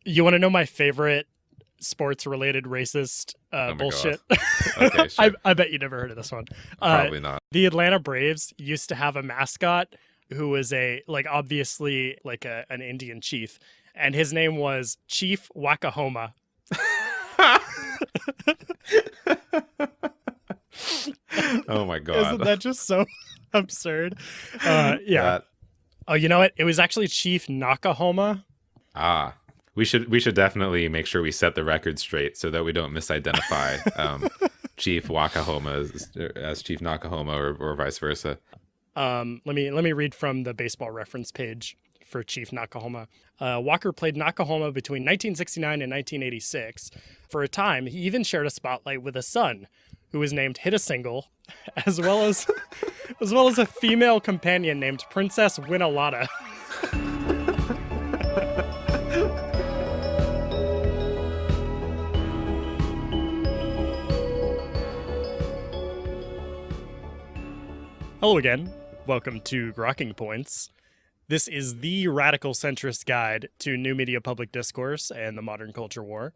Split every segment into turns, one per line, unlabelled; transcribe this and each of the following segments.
You want to know my favorite sports-related racist
Oh my god.
bullshit?
Okay, sure.
I bet you never heard of this one.
Probably not.
The Atlanta Braves used to have a mascot who was obviously like an Indian chief, and his name was Chief Wakahoma.
Oh my
Isn't
god.
that just so absurd? Yeah.
That
Oh, you know what? It was actually Chief Nocahoma.
we should definitely make sure we set the record straight so that we don't misidentify Chief Wakahoma as Chief Nocahoma or vice versa.
Let me read from the baseball reference page for Chief Nocahoma. Walker played Nocahoma between 1969 and 1986. For a time, he even shared a spotlight with a son, who was named Hit a Single, as well as a female companion named Princess Winalata. Hello again. Welcome to Grokking Points. This is the radical centrist guide to new media public discourse and the modern culture war.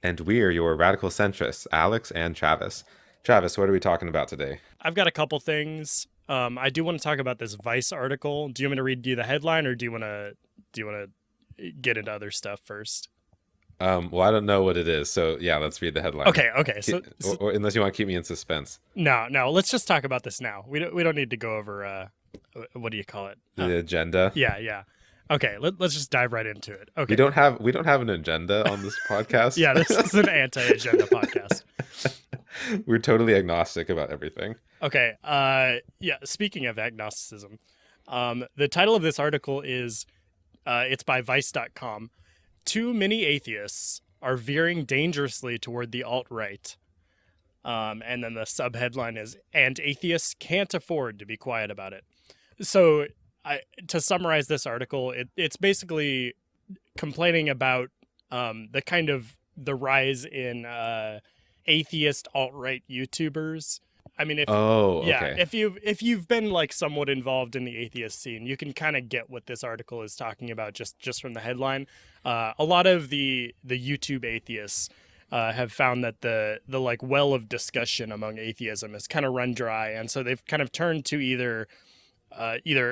And we're your radical centrists, Alex and Travis. Travis, what are we talking about today?
I've got a couple things. I do want to talk about this Vice article. Do you want me to read you the headline, or do you want to get into other stuff first?
Well, I don't know what it is, so yeah, let's read the headline.
Okay.
Or unless you want to keep me in suspense.
No. Let's just talk about this now. We don't need to go over what do you call it?
The agenda.
Yeah. Okay, let's just dive right into it. Okay.
We don't have an agenda on this podcast.
Yeah, this is an anti-agenda podcast.
We're totally agnostic about everything.
Okay. Yeah. Speaking of agnosticism, the title of this article is, it's by Vice.com. Too many atheists are veering dangerously toward the alt-right. And then the subheadline is, and atheists can't afford to be quiet about it. So to summarize this article, it's basically complaining about the rise in atheist alt-right YouTubers. I mean,
okay.
if you've been like somewhat involved in the atheist scene, you can kind of get what this article is talking about just from the headline. A lot of the YouTube atheists have found that the like well of discussion among atheism has kind of run dry, and so they've kind of turned to either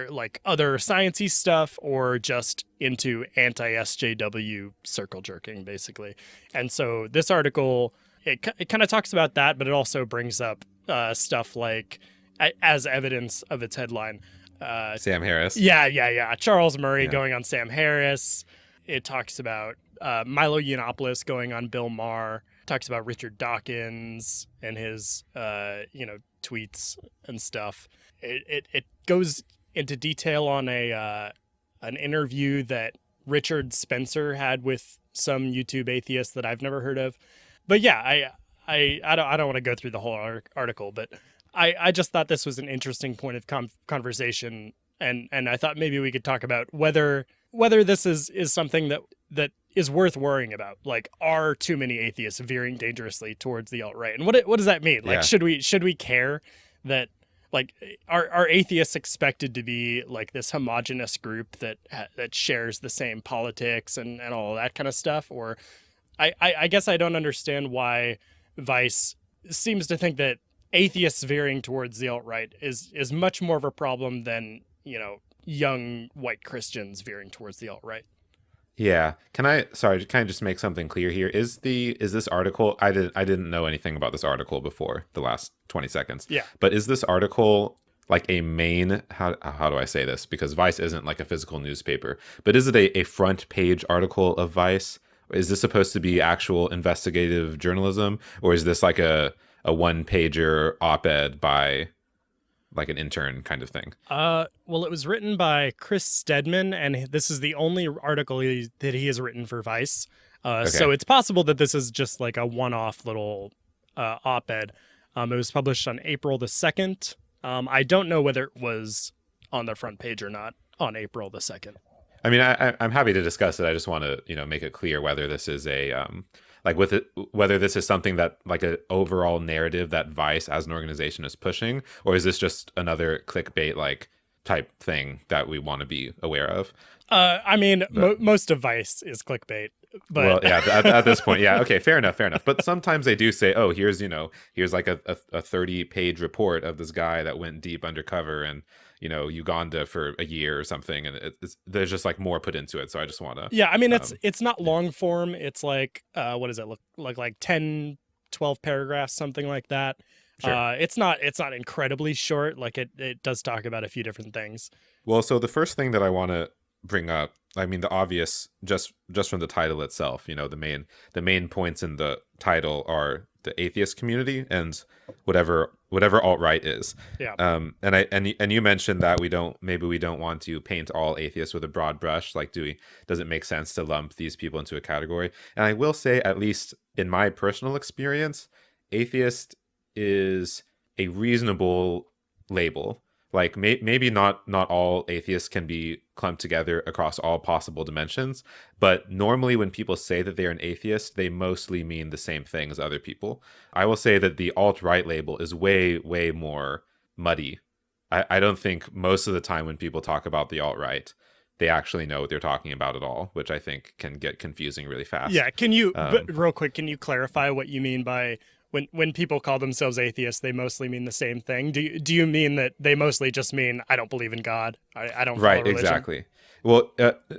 like other sciencey stuff or just into anti-SJW circle jerking, basically. And so this article, it kind of talks about that, but it also brings up stuff like, as evidence of its headline,
Sam Harris.
Yeah. Charles Murray going on Sam Harris. It talks about Milo Yiannopoulos going on Bill Maher. It talks about Richard Dawkins and his tweets and stuff. It goes into detail on an interview that Richard Spencer had with some YouTube atheists that I've never heard of. But yeah, I don't want to go through the whole article, but I just thought this was an interesting point of conversation, and I thought maybe we could talk about whether this is something that is worth worrying about. Like, are too many atheists veering dangerously towards the alt-right? And what does that mean? Like, should we care that, like, are atheists expected to be like this homogenous group that shares the same politics and all that kind of stuff? Or I guess I don't understand why Vice seems to think that atheists veering towards the alt-right is much more of a problem than, young white Christians veering towards the alt-right.
Yeah. Can I just make something clear here? Is this article, I didn't know anything about this article before the last 20 seconds.
Yeah.
But is this article like a main, how do I say this? Because Vice isn't like a physical newspaper, but is it a front page article of Vice? Is this supposed to be actual investigative journalism, or is this like a one pager op-ed by like an intern kind of thing?
Well, it was written by Chris Stedman, and this is the only article that he has written for Vice.
Okay.
So it's possible that this is just like a one-off little op-ed. It was published on April the 2nd. I don't know whether it was on the front page or not on April the 2nd.
I mean, I'm happy to discuss it. I just want to, make it clear whether this is whether this is something that like an overall narrative that Vice as an organization is pushing, or is this just another clickbait, like type thing that we want to be aware of.
I mean,
But,
most of Vice is clickbait, but
well, yeah, at this point, yeah, okay, fair enough. But sometimes they do say, oh, here's like a 30-page report of this guy that went deep undercover in Uganda for a year or something, and there's just like more put into it. So I just want to.
yeah, I mean, it's not long form. It's like what does it look like 10, 12 paragraphs, something like that.
Sure.
It's not incredibly short. Like it does talk about a few different things.
Well, so the first thing that I want to bring up, I mean, the obvious, just from the title itself, the main points in the title are the atheist community and whatever alt-right is.
Yeah.
And you mentioned that we don't want to paint all atheists with a broad brush. Like, does it make sense to lump these people into a category? And I will say, at least in my personal experience, atheist is a reasonable label. Like, maybe not all atheists can be clumped together across all possible dimensions, but normally when people say that they're an atheist, they mostly mean the same thing as other people. I will say that the alt-right label is way, way more muddy. I don't think most of the time when people talk about the alt-right, they actually know what they're talking about at all, which I think can get confusing really fast.
Yeah, can you, but real quick, can you clarify what you mean by when people call themselves atheists, they mostly mean the same thing? Do you mean that they mostly just mean, I don't believe in God, I don't follow
Right,
religion?
exactly. Well,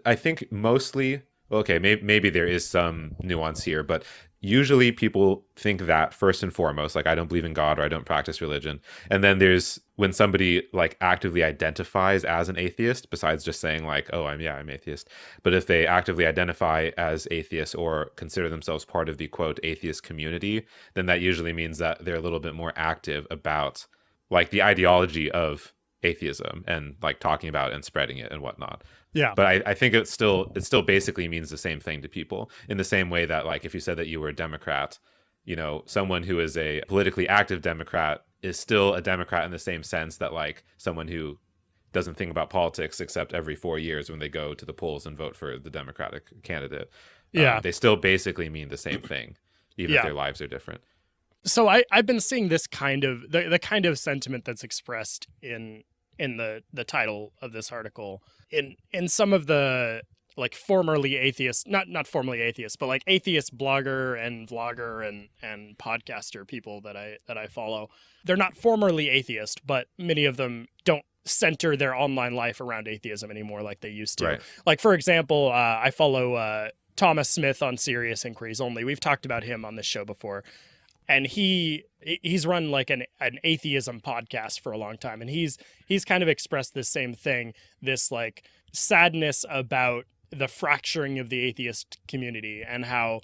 I think mostly, okay, maybe there is some nuance here, but usually people think that first and foremost, like, I don't believe in God or I don't practice religion. And then there's when somebody like actively identifies as an atheist, besides just saying like, oh, I'm atheist. But if they actively identify as atheist or consider themselves part of the quote atheist community, then that usually means that they're a little bit more active about like the ideology of atheism and like talking about it and spreading it and whatnot.
Yeah.
But I think it still basically means the same thing to people, in the same way that, like, if you said that you were a Democrat, someone who is a politically active Democrat is still a Democrat in the same sense that, like, someone who doesn't think about politics except every 4 years when they go to the polls and vote for the Democratic candidate.
Yeah.
They still basically mean the same thing, even if their lives are different.
So I've been seeing this kind of the kind of sentiment that's expressed in the title of this article in some of the like formerly atheist, not formerly atheist, but like atheist blogger and vlogger and podcaster people that I follow. They're not formerly atheist, but many of them don't center their online life around atheism anymore like they used to.
Right.
Like, for example, I follow Thomas Smith on Serious Inquiries Only. We've talked about him on this show before. And he's run like an atheism podcast for a long time. And he's kind of expressed this same thing, this like sadness about the fracturing of the atheist community and how,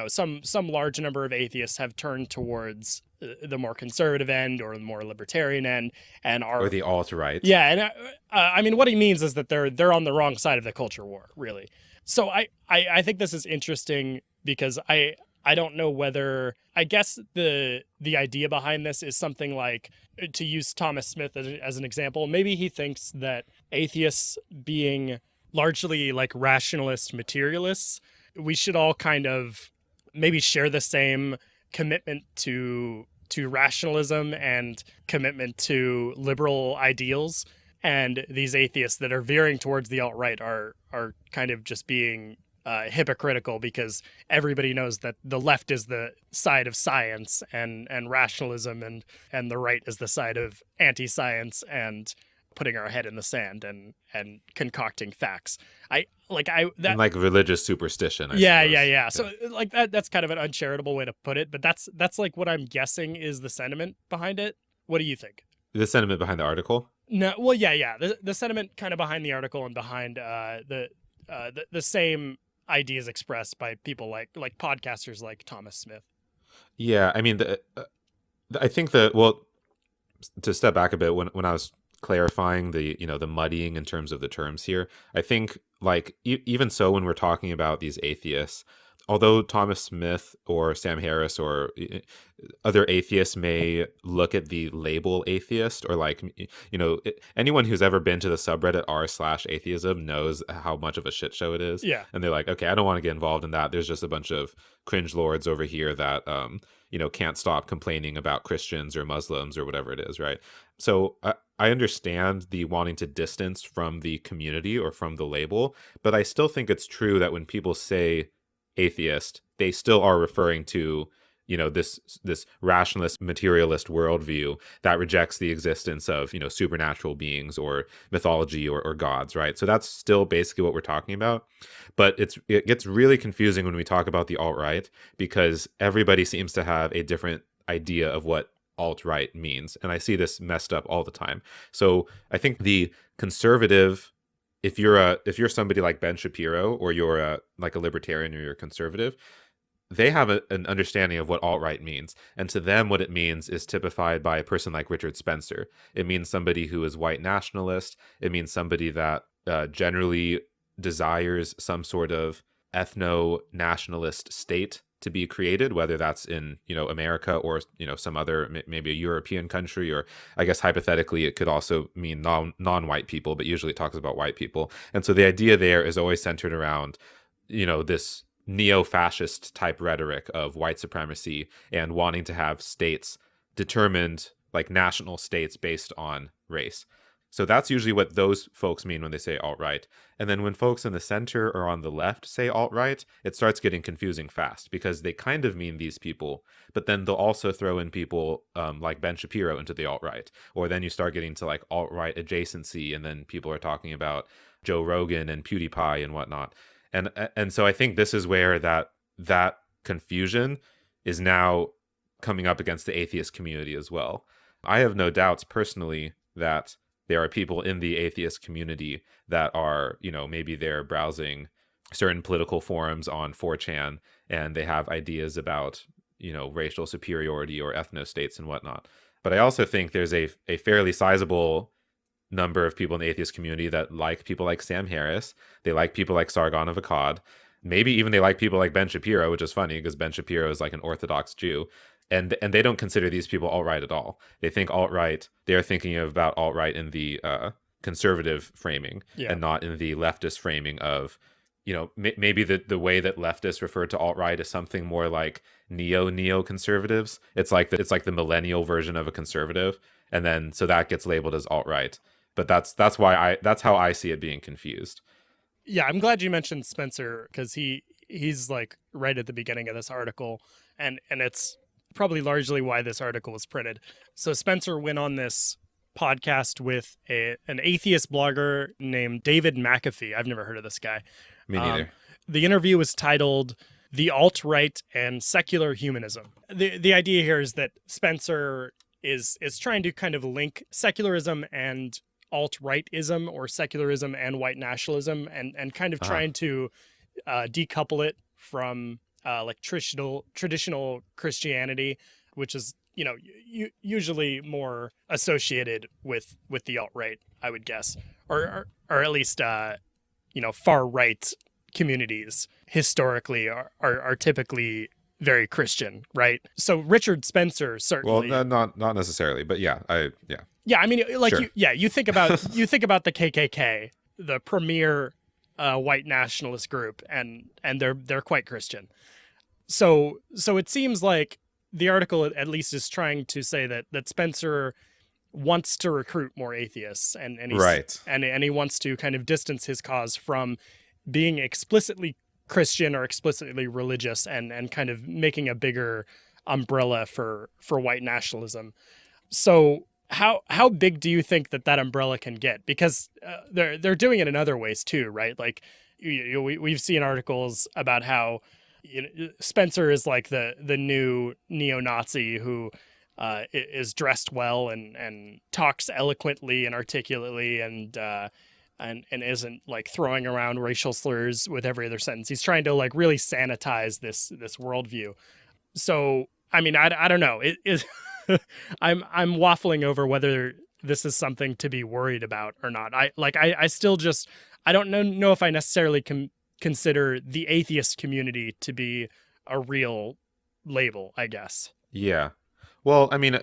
some large number of atheists have turned towards the more conservative end or the more libertarian end and are
Or the alt-right.
Yeah. And I mean, what he means is that they're on the wrong side of the culture war, really. So I think this is interesting because I don't know whether, I guess the idea behind this is something like, to use Thomas Smith as an example, maybe he thinks that atheists being largely like rationalist materialists, we should all kind of maybe share the same commitment to rationalism and commitment to liberal ideals. And these atheists that are veering towards the alt-right are kind of just being hypocritical because everybody knows that the left is the side of science and rationalism and the right is the side of anti-science and putting our head in the sand and concocting facts. And like
religious superstition. I
yeah.
suppose.
So like that's kind of an uncharitable way to put it, but that's like what I'm guessing is the sentiment behind it. What do you think?
The sentiment behind the article?
No, well, yeah. The sentiment kind of behind the article and behind the same ideas expressed by people like podcasters like Thomas Smith.
Yeah, I mean, I think to step back a bit, when I was clarifying the muddying in terms of the terms here, I think like even so when we're talking about these atheists, although Thomas Smith or Sam Harris or other atheists may look at the label atheist, or like, anyone who's ever been to the subreddit r/atheism knows how much of a shit show it is.
Yeah.
And they're like, okay, I don't want to get involved in that. There's just a bunch of cringe lords over here that, can't stop complaining about Christians or Muslims or whatever it is. Right. So I understand the wanting to distance from the community or from the label, but I still think it's true that when people say atheist, they still are referring to, this rationalist materialist worldview that rejects the existence of, supernatural beings or mythology or gods, right? So that's still basically what we're talking about. But it gets really confusing when we talk about the alt-right, because everybody seems to have a different idea of what alt-right means, and I see this messed up all the time. So I think the conservative, if you're somebody like Ben Shapiro, or you're like a libertarian, or you're a conservative, they have an understanding of what alt-right means, and to them what it means is typified by a person like Richard Spencer. It means somebody who is white nationalist. It means somebody that generally desires some sort of ethno-nationalist state to be created, whether that's in, America, or, some other, maybe a European country, or I guess hypothetically it could also mean non-white people, but usually it talks about white people. And so the idea there is always centered around, this neo-fascist type rhetoric of white supremacy and wanting to have states determined, like national states based on race. So that's usually what those folks mean when they say alt-right. And then when folks in the center or on the left say alt-right, it starts getting confusing fast, because they kind of mean these people, but then they'll also throw in people like Ben Shapiro into the alt-right. Or then you start getting to like alt-right adjacency, and then people are talking about Joe Rogan and PewDiePie and whatnot. And so I think this is where that confusion is now coming up against the atheist community as well. I have no doubts personally that there are people in the atheist community that are, maybe they're browsing certain political forums on 4chan, and they have ideas about, racial superiority or ethno-states and whatnot. But I also think there's a fairly sizable number of people in the atheist community that like people like Sam Harris. They like people like Sargon of Akkad. Maybe even they like people like Ben Shapiro, which is funny because Ben Shapiro is like an Orthodox Jew. And they don't consider these people alt-right at all. They think alt-right, they're thinking about alt-right in the conservative framing, and not in the leftist framing of, maybe the way that leftists refer to alt-right is something more like neo-conservatives. It's like the millennial version of a conservative. And then so that gets labeled as alt-right. But that's how I see it being confused.
Yeah, I'm glad you mentioned Spencer, because he's like right at the beginning of this article, and it's probably largely why this article was printed. So Spencer went on this podcast with an atheist blogger named David McAfee. I've never heard of this guy.
Me neither.
The interview was titled "The Alt-Right and Secular Humanism." The idea here is that Spencer is trying to kind of link secularism and alt-rightism, or secularism and white nationalism, and kind of trying to decouple it from like traditional Christianity, which is, usually more associated with the alt-right, I would guess, or at least far right communities historically are typically very Christian, right? So Richard Spencer certainly.
Well, not necessarily, but yeah.
Yeah, I mean, like,
sure.
you think about the KKK, the premier white nationalist group, and they're quite Christian. So it seems like the article at least is trying to say that Spencer wants to recruit more atheists, and he's,
right,
and he wants to kind of distance his cause from being explicitly Christian or explicitly religious, and kind of making a bigger umbrella for white nationalism. So how big do you think that umbrella can get? Because they're doing it in other ways too, right? Like we've seen articles about how Spencer is like the new neo-Nazi who is dressed well and talks eloquently and articulately and isn't like throwing around racial slurs with every other sentence. He's trying to like really sanitize this worldview. So I mean, I don't know. It is. I'm waffling over whether this is something to be worried about or not. I still just I don't know if I necessarily consider the atheist community to be a real label, I guess.
Yeah. Well, I mean,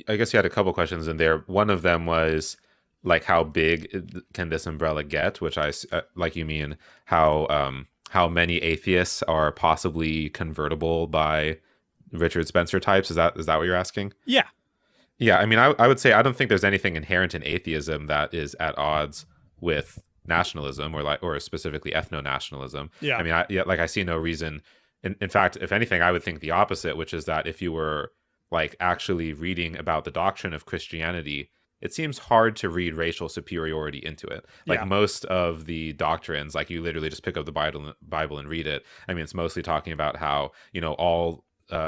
I guess you had a couple questions in there. One of them was like, how big can this umbrella get? Which I like. You mean how many atheists are possibly convertible by Richard Spencer types? Is that what you're asking?
Yeah.
Yeah, I mean, I would say I don't think there's anything inherent in atheism that is at odds with nationalism or specifically ethno-nationalism.
Yeah.
I mean, like I see no reason. In fact, if anything, I would think the opposite, which is that if you were like actually reading about the doctrine of Christianity, it seems hard to read racial superiority into it. Like
Yeah.
most of the doctrines, like you literally just pick up the Bible and read it. I mean, it's mostly talking about how, all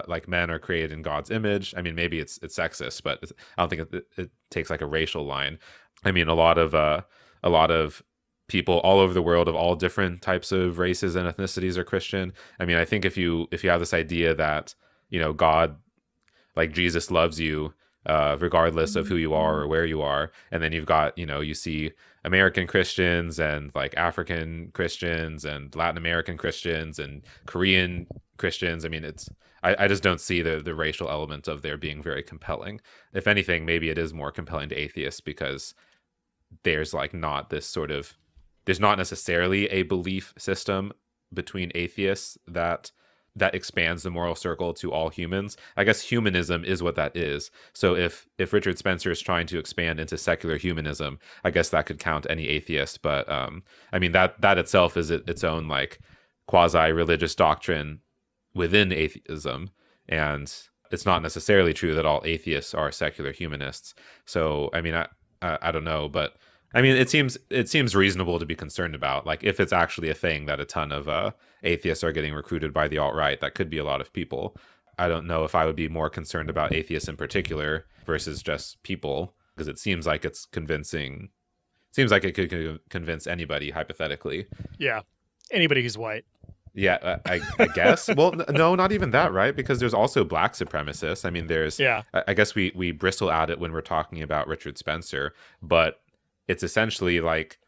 like men are created in God's image. I mean, maybe it's sexist, but I don't think it takes like a racial line. I mean, a lot of people all over the world of all different types of races and ethnicities are Christian. I mean, I think if you have this idea that God, like Jesus, loves you regardless of who you are or where you are, and then you've got you see American Christians and like African Christians and Latin American Christians and Korean Christians. I mean, I just don't see the racial element of there being very compelling. If anything, maybe it is more compelling to atheists because there's like not this sort of there's not necessarily a belief system between atheists that expands the moral circle to all humans. I guess humanism is what that is. So if Richard Spencer is trying to expand into secular humanism, I guess that could count any atheist. But I mean that itself is its own like quasi-religious doctrine within atheism, and it's not necessarily true that all atheists are secular humanists. So I mean, I don't know, but I mean, it seems reasonable to be concerned about, like if it's actually a thing that a ton of atheists are getting recruited by the alt-right. That could be a lot of people. I don't know if I would be more concerned about atheists in particular versus just people, because it seems like it's convincing. Seems like it could convince anybody hypothetically.
Yeah. Anybody who's white.
Yeah, I guess. Well, no, not even that, right? Because there's also black supremacists. I mean, there's.
Yeah.
I guess we bristle at it when we're talking about Richard Spencer, but it's essentially like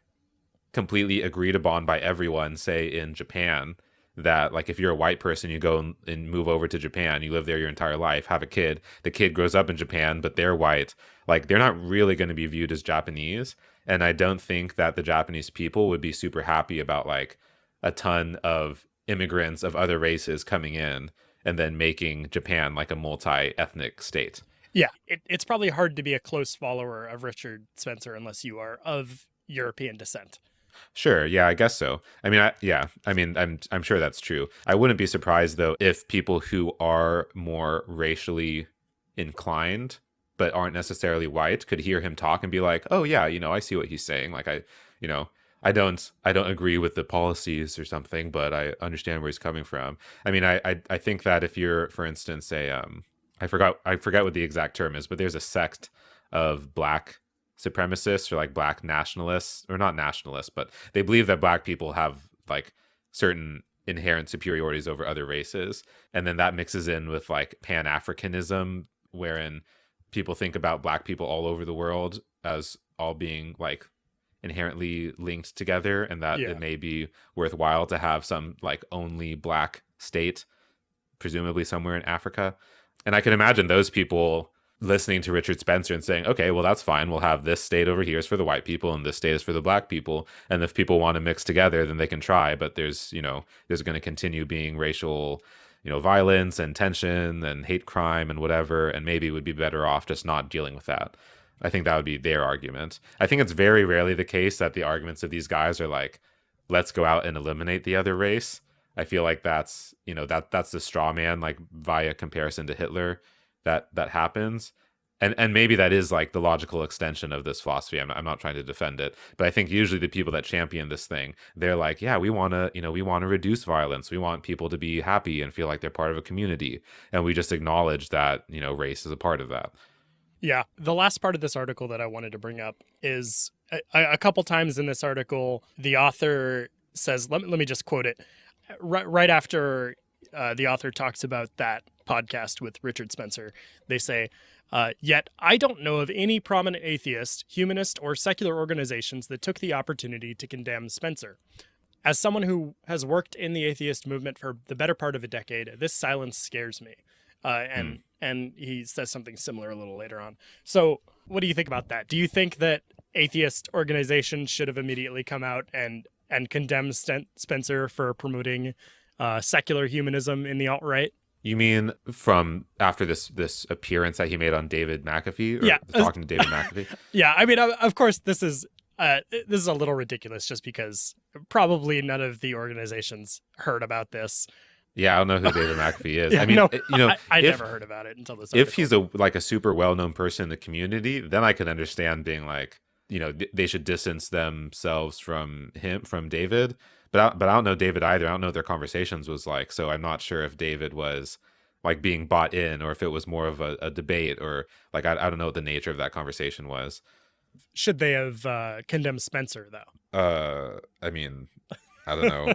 completely agreed upon by everyone, say in Japan, that like if you're a white person, you go and move over to Japan, you live there your entire life, have a kid, the kid grows up in Japan, but they're white, like they're not really going to be viewed as Japanese. And I don't think that the Japanese people would be super happy about like a ton of immigrants of other races coming in and then making Japan like a multi-ethnic state.
Yeah, it's probably hard to be a close follower of Richard Spencer unless you are of European descent.
Sure, yeah, I guess so. I mean, I'm sure that's true. I wouldn't be surprised though if people who are more racially inclined but aren't necessarily white could hear him talk and be like, "Oh yeah, I see what he's saying. Like I don't agree with the policies or something, but I understand where he's coming from." I mean, I think that if you're, for instance, I forgot what the exact term is, but there's a sect of black supremacists or like black nationalists, or not nationalists, but they believe that black people have like certain inherent superiorities over other races. And then that mixes in with like Pan-Africanism, wherein people think about black people all over the world as all being like inherently linked together, and that it may be worthwhile to have some like only black state, presumably somewhere in Africa. And I can imagine those people listening to Richard Spencer and saying, okay, well, that's fine. We'll have this state over here is for the white people and this state is for the black people. And if people want to mix together, then they can try. But there's going to continue being racial, violence and tension and hate crime and whatever. And maybe it would be better off just not dealing with that. I think that would be their argument. I think it's very rarely the case that the arguments of these guys are like, let's go out and eliminate the other race. I feel like that's the straw man, like via comparison to Hitler, that happens. And maybe that is like the logical extension of this philosophy. I'm not trying to defend it, but I think usually the people that champion this thing, they're like, yeah, we want to reduce violence. We want people to be happy and feel like they're part of a community. And we just acknowledge that, race is a part of that.
Yeah. The last part of this article that I wanted to bring up is a couple times in this article, the author says, let me just quote it. Right after the author talks about that podcast with Richard Spencer, they say, yet I don't know of any prominent atheist, humanist, or secular organizations that took the opportunity to condemn Spencer. As someone who has worked in the atheist movement for the better part of a decade, this silence scares me. And he says something similar a little later on. So what do you think about that? Do you think that atheist organizations should have immediately come out and condemned Spencer for promoting secular humanism in the alt-right?
You mean from after this appearance that he made on David McAfee, or
Yeah.
talking to David McAfee?
Yeah, I mean, of course, this is a little ridiculous, just because probably none of the organizations heard about this.
Yeah, I don't know who David McAfee is.
Yeah,
I mean,
no, I
if
never heard about it until this.
if
Article.
he's a super well known person in the community, then I can understand being like, they should distance themselves from David. But I don't know David either. I don't know what their conversations was like. So I'm not sure if David was like being bought in, or if it was more of a debate, or like I don't know what the nature of that conversation was.
Should they have condemned Spencer though?
I mean, I don't know.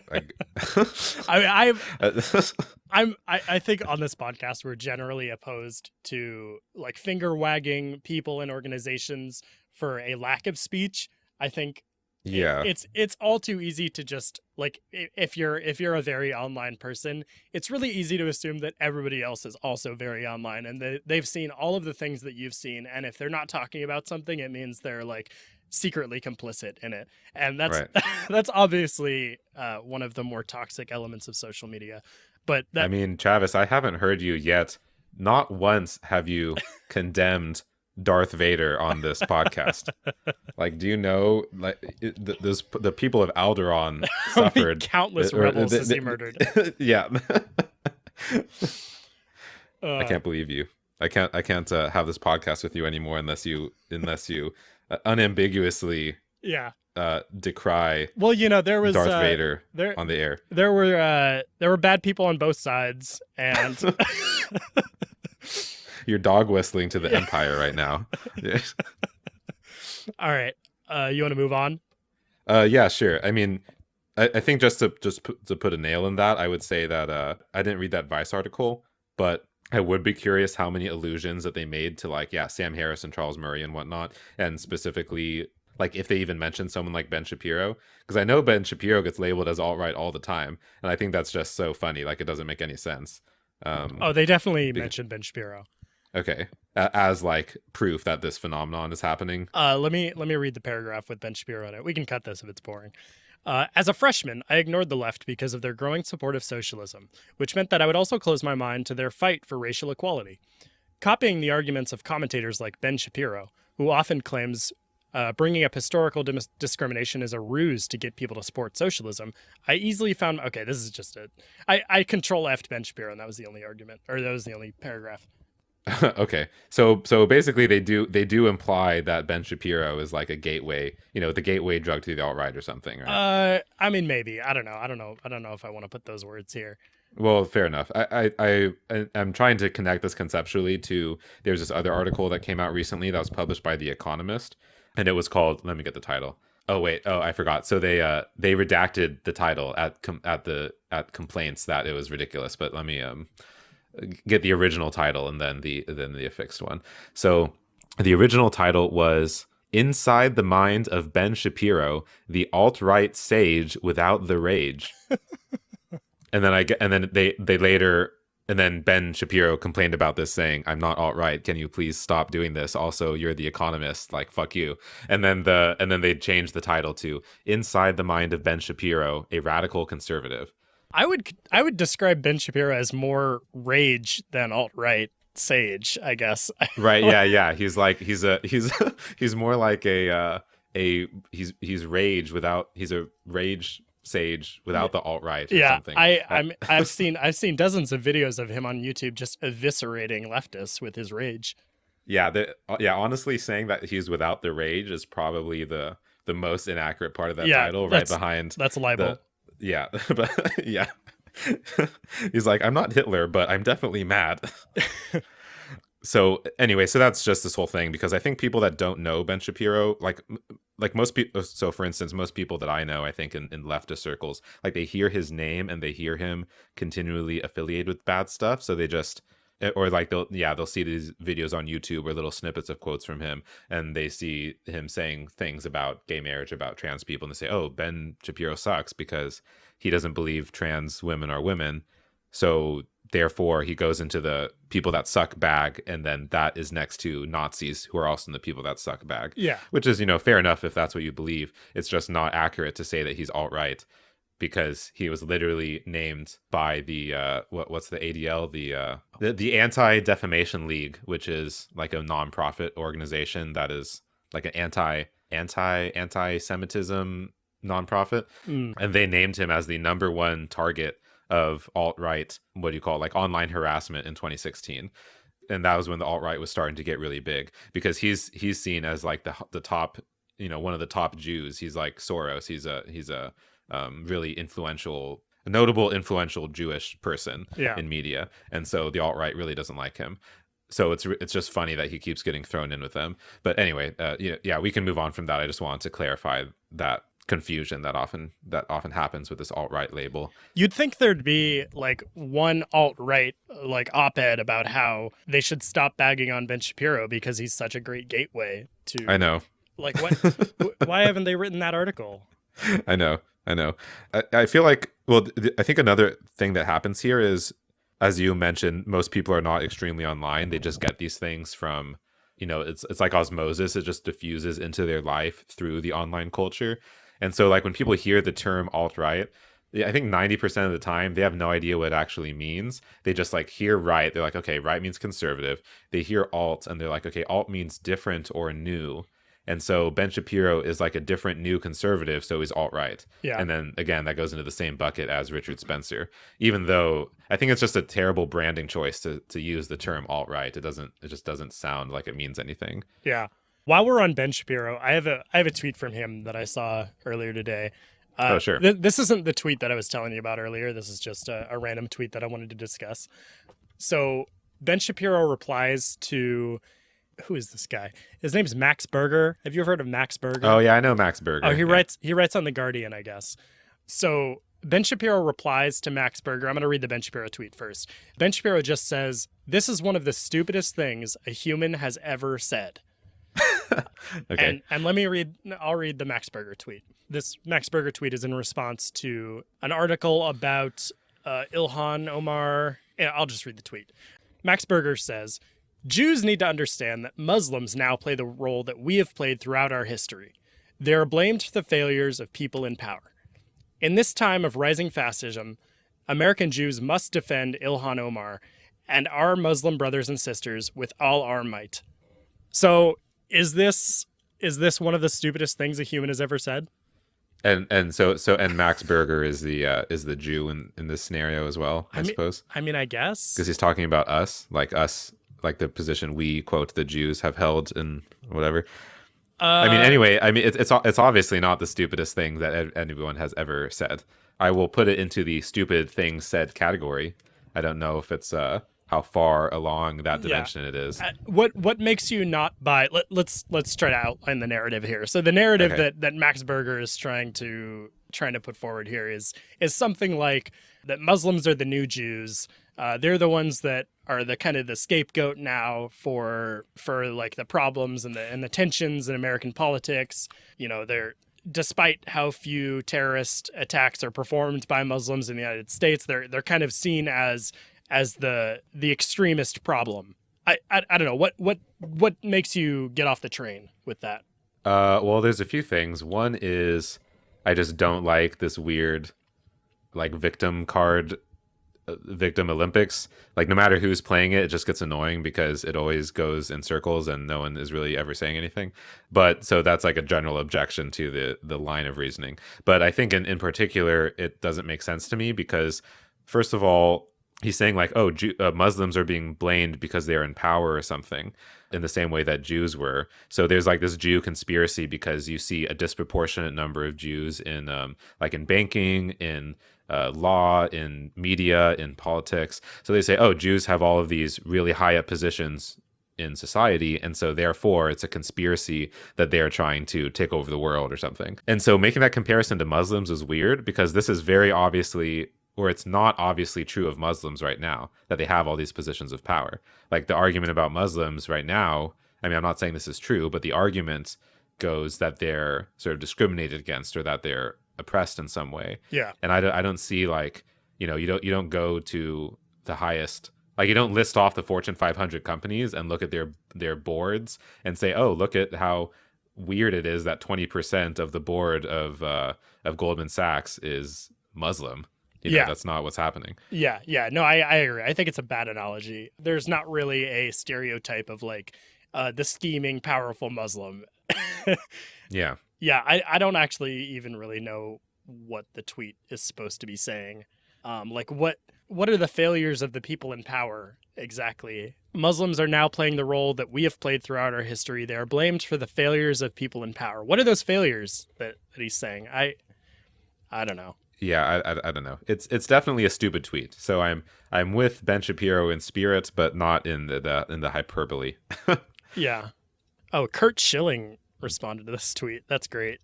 I think on this podcast we're generally opposed to like finger wagging people and organizations for a lack of speech. I think
Yeah.
it's all too easy to just like, if you're a very online person, it's really easy to assume that everybody else is also very online, and they've seen all of the things that you've seen, and if they're not talking about something, it means they're like secretly complicit in it. And that's
Right.
that's obviously one of the more toxic elements of social media. But
I mean, Travis, I haven't heard you yet. Not once have you condemned Darth Vader on this podcast. Like, do you know, like, the people of Alderaan suffered
countless rebels as he murdered.
Yeah. I can't believe you. I can't have this podcast with you anymore unless you unambiguously decry
well, there was
Darth Vader on the air.
There were bad people on both sides, and
you're dog whistling to the Empire right now.
All right, you want to move on?
Yeah, sure. I mean, I think just to put a nail in that, I would say that I didn't read that Vice article, but I would be curious how many allusions that they made to, like, Sam Harris and Charles Murray and whatnot, and specifically, like, if they even mentioned someone like Ben Shapiro, because I know Ben Shapiro gets labeled as alt-right all the time, and I think that's just so funny. Like, it doesn't make any sense.
They definitely mentioned Ben Shapiro.
Okay, as like proof that this phenomenon is happening.
Let me read the paragraph with Ben Shapiro in it. We can cut this if it's boring. As a freshman, I ignored the left because of their growing support of socialism, which meant that I would also close my mind to their fight for racial equality. Copying the arguments of commentators like Ben Shapiro, who often claims bringing up historical discrimination is a ruse to get people to support socialism, I easily found, okay, this is just it. I control F'd Ben Shapiro, and that was the only argument, or that was the only paragraph.
Okay, so basically they do imply that Ben Shapiro is like a gateway, the gateway drug to the alt-right or something, right?
I mean, maybe. I don't know if I want to put those words here.
Well, fair enough. I'm trying to connect this conceptually to, there's this other article that came out recently that was published by The Economist, and it was called, let me get the title. I forgot. So they redacted the title at complaints that it was ridiculous, but let me get the original title and then the affixed one. So the original title was "Inside the Mind of Ben Shapiro, the Alt-Right Sage Without the Rage." and then Ben Shapiro complained about this, saying, "I'm not alt-right. Can you please stop doing this? Also, you're The Economist. Like, fuck you." And then they changed the title to "Inside the Mind of Ben Shapiro, a Radical Conservative."
I would describe Ben Shapiro as more rage than alt-right sage, I guess.
Right? Yeah. He's like he's more like he's rage without, he's a rage sage without the alt-right. Or something.
I've seen dozens of videos of him on YouTube just eviscerating leftists with his rage.
Yeah. Honestly, saying that he's without the rage is probably the most inaccurate part of that title. Right behind
that's a libel.
Yeah, but yeah. He's like, "I'm not Hitler, but I'm definitely mad." So anyway, so that's just this whole thing, because I think people that don't know Ben Shapiro, like most people, so for instance, most people that I know, I think in leftist circles, like, they hear his name and they hear him continually affiliated with bad stuff, so they just, or like they'll see these videos on YouTube or little snippets of quotes from him, and they see him saying things about gay marriage, about trans people, and they say, "Oh, Ben Shapiro sucks because he doesn't believe trans women are women, so therefore he goes into the people that suck bag, and then that is next to Nazis, who are also in the people that suck bag."
Yeah,
which is, fair enough if that's what you believe. It's just not accurate to say that he's alt-right. because he was literally named by the what's the ADL, the Anti-Defamation League, which is like a nonprofit organization that is like an anti-Semitism nonprofit, and they named him as the #1 target of alt-right, what do you call it, like online harassment in 2016. And that was when the alt-right was starting to get really big, because he's seen as like the top, one of the top Jews. He's like Soros. He's a really notable influential Jewish person in media, and so the alt-right really doesn't like him. So it's just funny that he keeps getting thrown in with them. But anyway, we can move on from that. I just wanted to clarify that confusion that often happens with this alt-right label.
You'd think there'd be like one alt-right like op-ed about how they should stop bagging on Ben Shapiro because he's such a great gateway to.
I know.
Like, what? Why haven't they written that article?
I know. I feel like, well, I think another thing that happens here is, as you mentioned, most people are not extremely online. They just get these things from, it's like osmosis. It just diffuses into their life through the online culture. And so like when people hear the term alt-right, I think 90% of the time they have no idea what it actually means. They just like hear right. They're like, okay, right means conservative. They hear alt and they're like, okay, alt means different or new. And so Ben Shapiro is like a different new conservative, so he's alt-right.
Yeah.
And then again, that goes into the same bucket as Richard Spencer, even though I think it's just a terrible branding choice to use the term alt-right. It just doesn't sound like it means anything.
Yeah. While we're on Ben Shapiro, I have a tweet from him that I saw earlier today.
Oh, sure.
This isn't the tweet that I was telling you about earlier. This is just a random tweet that I wanted to discuss. So Ben Shapiro replies to, who is this guy? His name's Max Berger. Have you ever heard of Max Berger?
Oh, yeah, I know Max Berger.
Oh, he writes on The Guardian, I guess. So Ben Shapiro replies to Max Berger. I'm going to read the Ben Shapiro tweet first. Ben Shapiro just says, "This is one of the stupidest things a human has ever said."
Okay.
And I'll read the Max Berger tweet. This Max Berger tweet is in response to an article about Ilhan Omar. Yeah, I'll just read the tweet. Max Berger says, "Jews need to understand that Muslims now play the role that we have played throughout our history. They are blamed for the failures of people in power. In this time of rising fascism, American Jews must defend Ilhan Omar and our Muslim brothers and sisters with all our might." So is this one of the stupidest things a human has ever said?
And Max Berger is the Jew in this scenario as well, I suppose.
I mean, I guess.
Because he's talking about us, like the position we, quote, the Jews have held and whatever. Anyway, it's obviously not the stupidest thing that anyone has ever said. I will put it into the stupid things said category. I don't know if it's how far along that dimension it is.
What makes you not buy? Let's try to outline the narrative here. So the narrative that Max Berger is trying to put forward here is something like that Muslims are the new Jews. They're the ones that are the kind of the scapegoat now for like the problems and the tensions in American politics. Despite how few terrorist attacks are performed by Muslims in the United States, they're kind of seen as the extremist problem. I don't know what makes you get off the train with that.
Well, there's a few things. One is I just don't like this weird like victim Olympics. Like no matter who's playing it just gets annoying because it always goes in circles and no one is really ever saying anything. But so that's like a general objection to the line of reasoning. But I think in particular it doesn't make sense to me because first of all, he's saying like, oh, Muslims are being blamed because they're in power or something in the same way that Jews were. So there's like this Jew conspiracy because you see a disproportionate number of Jews in like in banking, in law, in media, in politics. So they say, oh, Jews have all of these really high up positions in society. And so therefore it's a conspiracy that they're trying to take over the world or something. And so making that comparison to Muslims is weird because this is very obviously, or it's not obviously true of Muslims right now, that they have all these positions of power. Like the argument about Muslims right now, I mean, I'm not saying this is true, but the argument goes that they're sort of discriminated against or that they're oppressed in some way.
Yeah.
And I don't see like, you don't go to the highest, like you don't list off the Fortune 500 companies and look at their boards and say, oh, look at how weird it is that 20% of the board of Goldman Sachs is Muslim.
Yeah.
That's not what's happening.
Yeah. No, I agree. I think it's a bad analogy. There's not really a stereotype of like the scheming, powerful Muslim.
Yeah.
Yeah, I don't actually even really know what the tweet is supposed to be saying. Like what are the failures of the people in power exactly? Muslims are now playing the role that we have played throughout our history. They are blamed for the failures of people in power. What are those failures that he's saying? I don't know.
Yeah, I don't know. It's definitely a stupid tweet. So I'm with Ben Shapiro in spirit, but not in the hyperbole.
Yeah. Oh, Kurt Schilling responded to this tweet. That's great.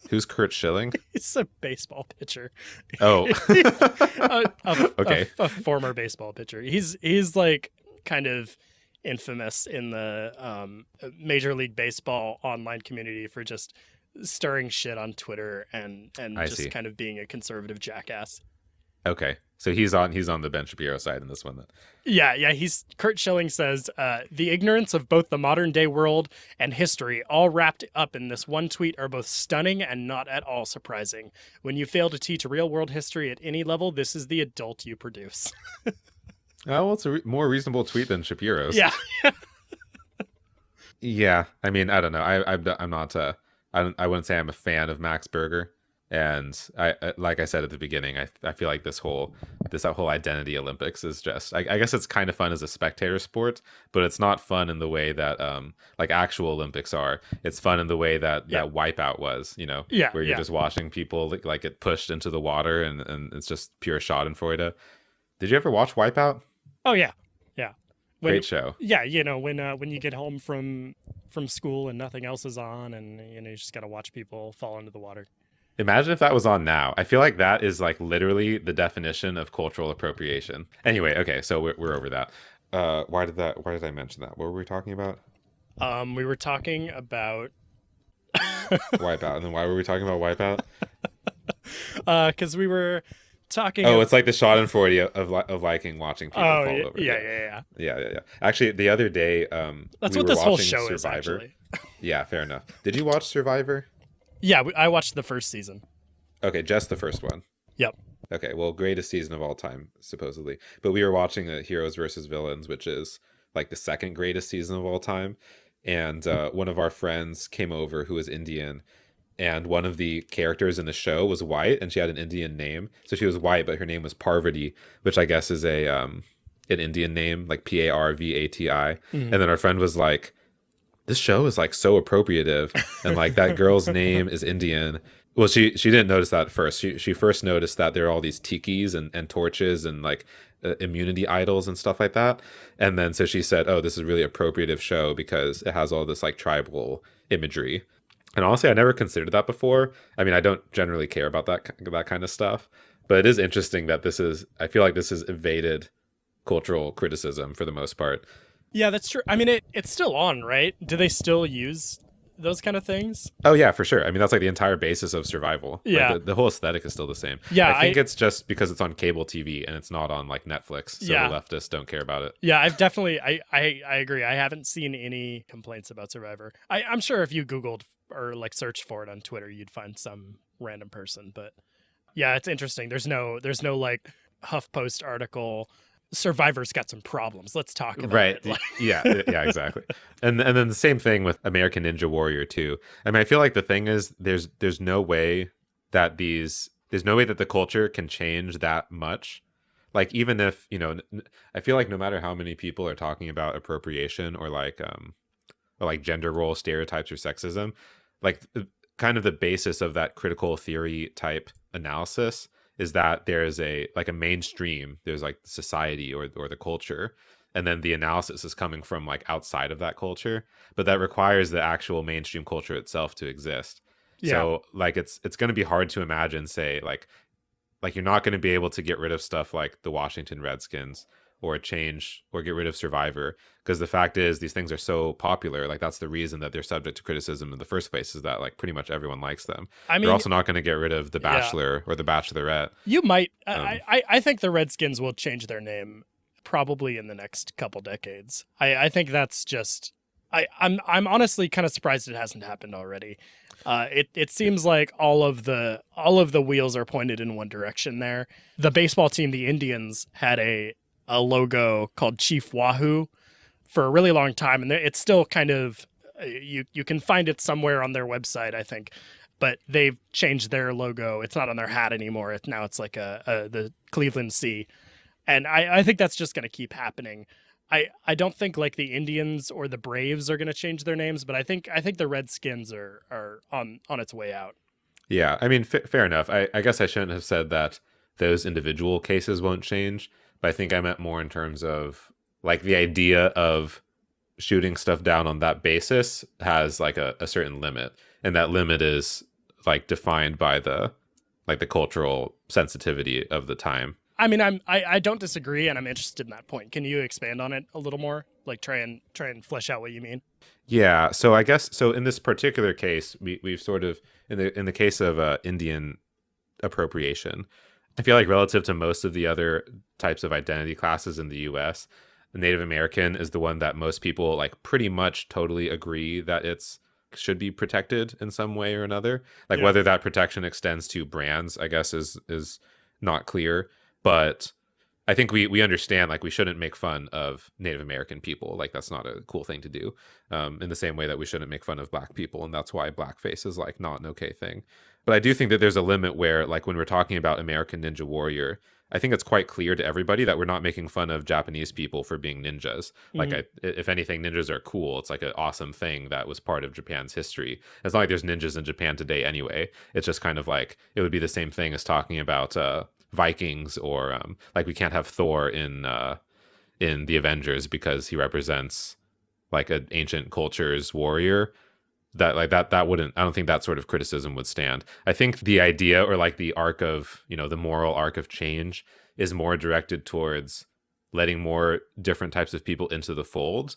Who's Kurt Schilling?
He's a baseball pitcher.
Oh,
Okay. A former baseball pitcher. He's like kind of infamous in the Major League Baseball online community for just stirring shit on Twitter and just kind of being a conservative jackass.
Okay, so he's on the Ben Shapiro side in this one then.
Yeah. Kurt Schilling says the ignorance of both the modern day world and history, all wrapped up in this one tweet, are both stunning and not at all surprising. When you fail to teach real world history at any level, this is the adult you produce.
Oh, well, it's a more reasonable tweet than Shapiro's.
Yeah.
Yeah, I mean, I don't know. I'm not. I wouldn't say I'm a fan of Max Berger. And I like I said at the beginning, I feel like this whole identity Olympics is just I guess it's kind of fun as a spectator sport, but it's not fun in the way that like actual Olympics are. It's fun in the way that Wipeout was, where you're just watching people like get pushed into the water and it's just pure Schadenfreude. Did you ever watch Wipeout?
Oh yeah.
Great show.
Yeah, when you get home from school and nothing else is on, and you just gotta watch people fall into the water.
Imagine if that was on now. I feel like that is like literally the definition of cultural appropriation. Anyway, okay, so we're over that. Why did I mention that? What were we talking about?
We were talking about
Wipeout, and then why were we talking about Wipeout?
Because we were talking.
Oh, it's like the Schadenfreude of liking watching people fall over. Yeah. Actually, the other day,
that's
we
what
were
this whole
watching
show
Survivor.
is actually.
Yeah, fair enough. Did you watch Survivor?
Yeah, I watched the first season.
Okay, just the first one.
Yep.
Okay, well, greatest season of all time, supposedly. But we were watching Heroes versus Villains, which is like the second greatest season of all time. And one of our friends came over who was Indian, and one of the characters in the show was white, and she had an Indian name. So she was white, but her name was Parvati, which I guess is an Indian name, like Parvati. Mm-hmm. And then our friend was like, this show is like so appropriative, and like that girl's name is Indian. Well, she didn't notice that at first. She first noticed that there are all these tikis and torches and like immunity idols and stuff like that. And then so she said, oh, this is a really appropriative show because it has all this like tribal imagery. And honestly, I never considered that before. I mean, I don't generally care about that kind of stuff, but it is interesting that I feel like this has evaded cultural criticism for the most part.
Yeah, that's true. I mean, it's still on, right? Do they still use those kind of things?
Oh, yeah, for sure. I mean, that's like the entire basis of survival.
Yeah.
Like, the whole aesthetic is still the same.
Yeah,
I think it's just because it's on cable TV and it's not on like Netflix. So the leftists don't care about it.
Yeah, I've definitely, I agree. I haven't seen any complaints about Survivor. I'm sure if you Googled or like searched for it on Twitter, you'd find some random person. But yeah, it's interesting. There's no like HuffPost article, Survivor's got some problems. Let's talk about it.
Right. Yeah, exactly. And then the same thing with American Ninja Warrior too. I mean, I feel like the thing is there's no way that the culture can change that much. Like even if, I feel like no matter how many people are talking about appropriation or like gender role stereotypes or sexism, like kind of the basis of that critical theory type analysis is that there's a mainstream, there's like society or the culture, and then the analysis is coming from like outside of that culture, but that requires the actual mainstream culture itself to exist. Yeah. So like it's going to be hard to imagine, say like you're not going to be able to get rid of stuff like the Washington Redskins or change or get rid of Survivor, because the fact is these things are so popular. Like that's the reason that they're subject to criticism in the first place, is that like pretty much everyone likes them. I mean, you're also not going to get rid of The Bachelor or The Bachelorette.
You might. I think the Redskins will change their name probably in the next couple decades. I think that's just I'm honestly kind of surprised it hasn't happened already. It seems like all of the wheels are pointed in one direction there. The baseball team, the Indians, had a logo called Chief Wahoo for a really long time, and it's still kind of you can find it somewhere on their website, I think. But they've changed their logo. It's not on their hat anymore. Now it's like the Cleveland C, and I think that's just going to keep happening. I don't think like the Indians or the Braves are going to change their names, but I think the Redskins are on its way out.
Yeah, I mean, fair enough. I guess I shouldn't have said that those individual cases won't change, but I think I meant more in terms of like the idea of shooting stuff down on that basis has like a certain limit, and that limit is like defined by the cultural sensitivity of the time.
I mean, I don't disagree, and I'm interested in that point. Can you expand on it a little more? Like try and flesh out what you mean.
Yeah, so I guess so in this particular case, we've sort of in the case of Indian appropriation, I feel like relative to most of the other types of identity classes in the U.S., Native American is the one that most people like pretty much totally agree that it's should be protected in some way or another. Like
Yeah.
whether that protection extends to brands, I guess is not clear. But I think we understand like we shouldn't make fun of Native American people. Like that's not a cool thing to do. In the same way that we shouldn't make fun of black people, and that's why blackface is like not an okay thing. But I do think that there's a limit where like when we're talking about American Ninja Warrior, I think it's quite clear to everybody that we're not making fun of Japanese people for being ninjas. Like, if anything, ninjas are cool. It's like an awesome thing that was part of Japan's history. It's not like there's ninjas in Japan today anyway. It's just kind of like it would be the same thing as talking about Vikings or like we can't have Thor in the Avengers because he represents like an ancient culture's warrior. That wouldn't, I don't think that sort of criticism would stand. I think the idea or like the arc of, the moral arc of change is more directed towards letting more different types of people into the fold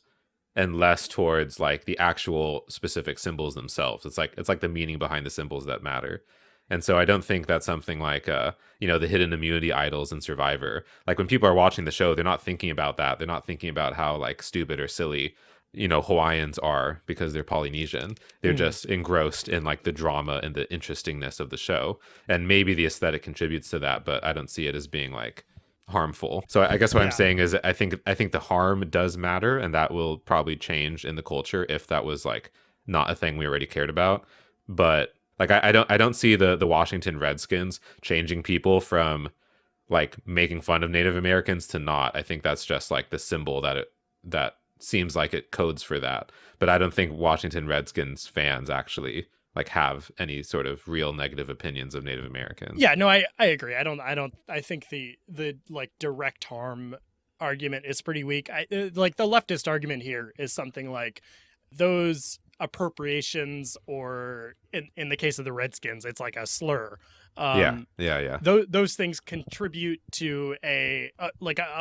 and less towards like the actual specific symbols themselves. It's like the meaning behind the symbols that matter. And so I don't think that's something like, the hidden immunity idols in Survivor. Like when people are watching the show, they're not thinking about that. They're not thinking about how like stupid or silly Hawaiians are because they're Polynesian. They're just engrossed in like the drama and the interestingness of the show. And maybe the aesthetic contributes to that, but I don't see it as being like harmful. So I guess what I'm saying is I think the harm does matter, and that will probably change in the culture if that was like not a thing we already cared about. But like I don't see the Washington Redskins changing people from like making fun of Native Americans to not. I think that's just like the symbol that seems like it codes for that. But I don't think Washington Redskins fans actually like have any sort of real negative opinions of Native Americans.
Yeah, no, I agree. I think the like direct harm argument is pretty weak. Like the leftist argument here is something like those appropriations, or in the case of the Redskins, it's like a slur.
Yeah.
Those things contribute to a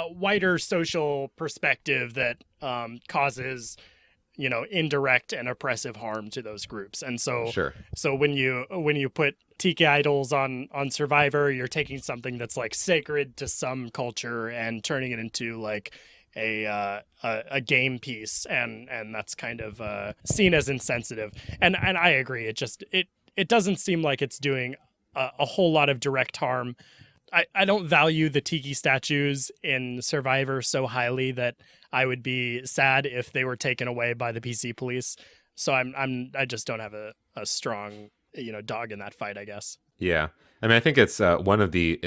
wider social perspective that causes indirect and oppressive harm to those groups. And so
Sure.
So when you put tiki idols on Survivor, you're taking something that's like sacred to some culture and turning it into like a game piece, and that's kind of seen as insensitive. And I agree. It doesn't seem like it's doing a whole lot of direct harm. I don't value the tiki statues in Survivor so highly that I would be sad if they were taken away by the PC police. So I just don't have a strong dog in that fight, I guess.
Yeah. I mean, I think it's one of the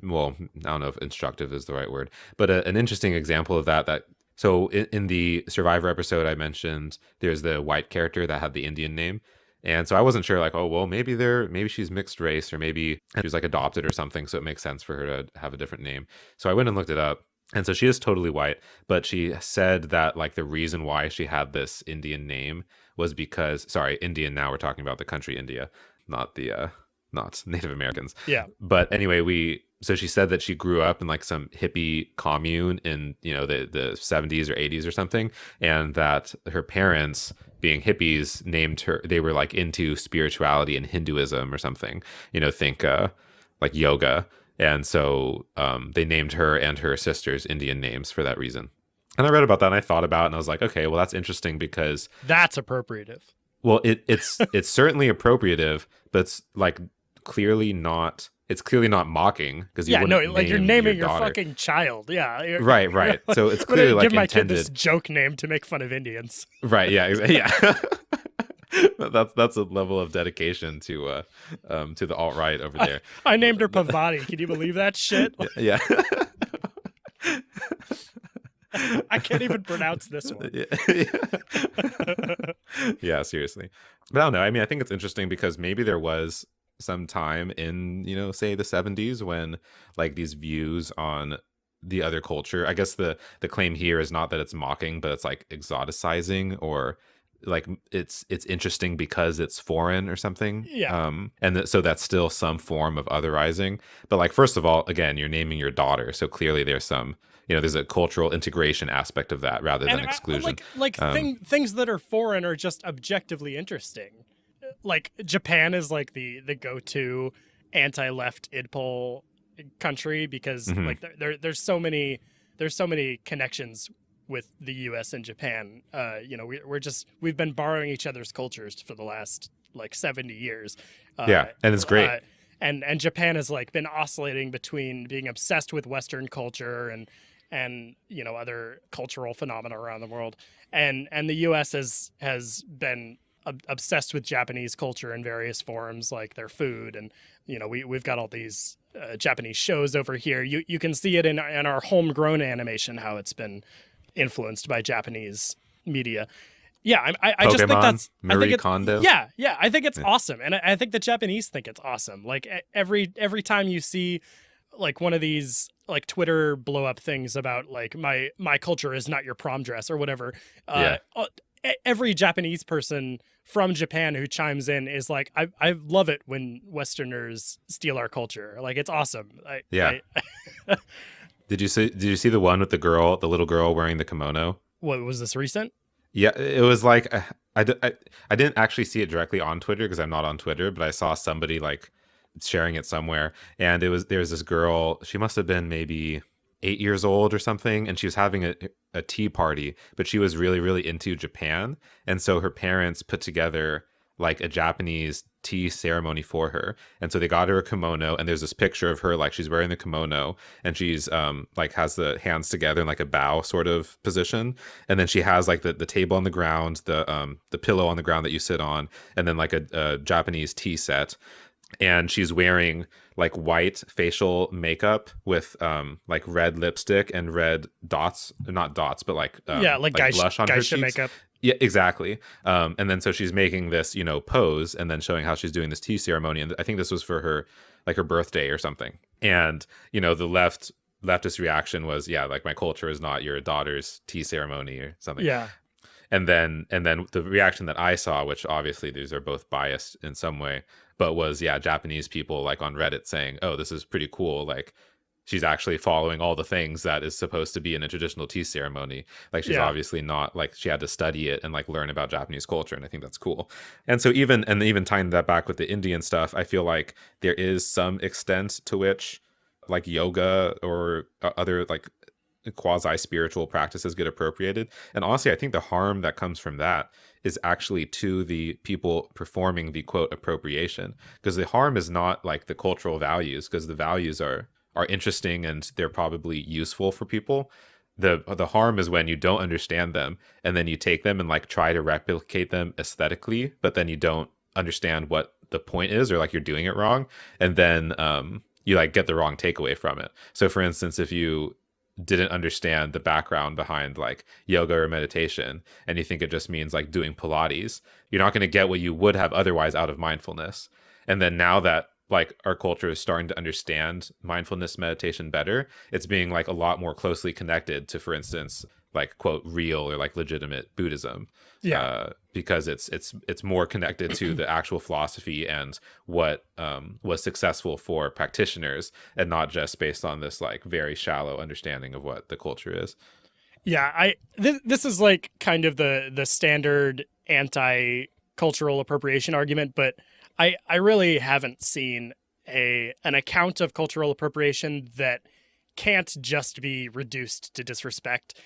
well, I don't know if instructive is the right word, but an interesting example of that. So in the Survivor episode I mentioned, there's the white character that had the Indian name. And so I wasn't sure, like, oh, well, maybe she's mixed race, or maybe she was like adopted or something, so it makes sense for her to have a different name. So I went and looked it up. And so she is totally white, but she said that like the reason why she had this Indian name was because, sorry, Indian, now we're talking about the country India, not Native Americans.
Yeah.
But anyway, so she said that she grew up in like some hippie commune in, the 70s or 80s or something. And that her parents, being hippies, named her, they were like into spirituality and Hinduism or something, think like yoga. And so they named her and her sisters Indian names for that reason. And I read about that and I thought about it and I was like, okay, well, that's interesting because,
That's appropriative.
well, it's certainly appropriative, but it's like clearly not, it's clearly not mocking because you
Yeah, no,
wouldn't
like you're
name your
naming your
daughter.
fucking child. Yeah,
Right, right. So it's
I'm gonna
clearly like
give my kid this
intended.
joke name to make fun of Indians.
Right, yeah, yeah. That's a level of dedication to the alt-right over there.
I named her Pavati. Can you believe that shit?
Yeah.
I can't even pronounce this one.
Yeah, seriously. But I don't know. I mean, I think it's interesting because maybe there was some time in, say the 70s when like these views on the other culture, I guess the claim here is not that it's mocking, but it's like exoticizing or like it's interesting because it's foreign or something.
Yeah.
So that's still some form of otherizing. But like, first of all, again, you're naming your daughter, so clearly there's some, there's a cultural integration aspect of that rather than exclusion.
Things that are foreign are just objectively interesting. Like Japan is like the go-to anti-left idpol country because like there's so many connections with the U.S. and Japan. We've been borrowing each other's cultures for the last like 70 years.
And it's great.
And Japan has like been oscillating between being obsessed with Western culture and other cultural phenomena around the world, and the U.S. has been obsessed with Japanese culture in various forms, like their food, and we've got all these Japanese shows over here. You can see it in our homegrown animation how it's been influenced by Japanese media. Yeah, I just think that's
Marie Kondo.
Yeah, I think it's awesome, and I think the Japanese think it's awesome. Like every time you see like one of these like Twitter blow up things about like my culture is not your prom dress or whatever. Every Japanese person from Japan who chimes in is like, I love it when Westerners steal our culture. Like it's awesome.
Did you see the one with the little girl wearing the kimono?
What was this recent?
Yeah, it was like I didn't actually see it directly on Twitter because I'm not on Twitter, but I saw somebody like sharing it somewhere, and there was this girl. She must have been maybe 8 years old or something, and she was having a tea party, but she was really, really into Japan, and so her parents put together like a Japanese tea ceremony for her, and so they got her a kimono, and there's this picture of her like she's wearing the kimono, and she's like has the hands together in like a bow sort of position, and then she has like the table on the ground, the pillow on the ground that you sit on, and then like a Japanese tea set. And she's wearing like white facial makeup with like red lipstick and red dots, not dots, but like
like
blush on her
geisha
cheeks.
makeup.
Yeah, exactly. And then so she's making this, pose and then showing how she's doing this tea ceremony. And I think this was for her birthday or something. And, the leftist reaction was, yeah, like my culture is not your daughter's tea ceremony or something.
Yeah.
And then the reaction that I saw, which obviously these are both biased in some way, but was, yeah, Japanese people like on Reddit saying, oh, this is pretty cool. Like she's actually following all the things that is supposed to be in a traditional tea ceremony. Like she's obviously not like she had to study it and like learn about Japanese culture. And I think that's cool. And so even tying that back with the Indian stuff, I feel like there is some extent to which like yoga or other like quasi-spiritual practices get appropriated. And honestly, I think the harm that comes from that is actually to the people performing the quote appropriation, because the harm is not like the cultural values, because the values are interesting and they're probably useful for people. The harm is when you don't understand them and then you take them and like try to replicate them aesthetically, but then you don't understand what the point is, or like you're doing it wrong, and then you like get the wrong takeaway from it. So for instance, if you didn't understand the background behind like yoga or meditation and you think it just means like doing Pilates, you're not going to get what you would have otherwise out of mindfulness. And then now that like our culture is starting to understand mindfulness meditation better, it's being like a lot more closely connected to, for instance, like quote real or like legitimate Buddhism. Because it's more connected to the actual philosophy and what was successful for practitioners, and not just based on this like very shallow understanding of what the culture is.
Yeah, this is like kind of the standard anti-cultural appropriation argument, but I really haven't seen an account of cultural appropriation that can't just be reduced to disrespect.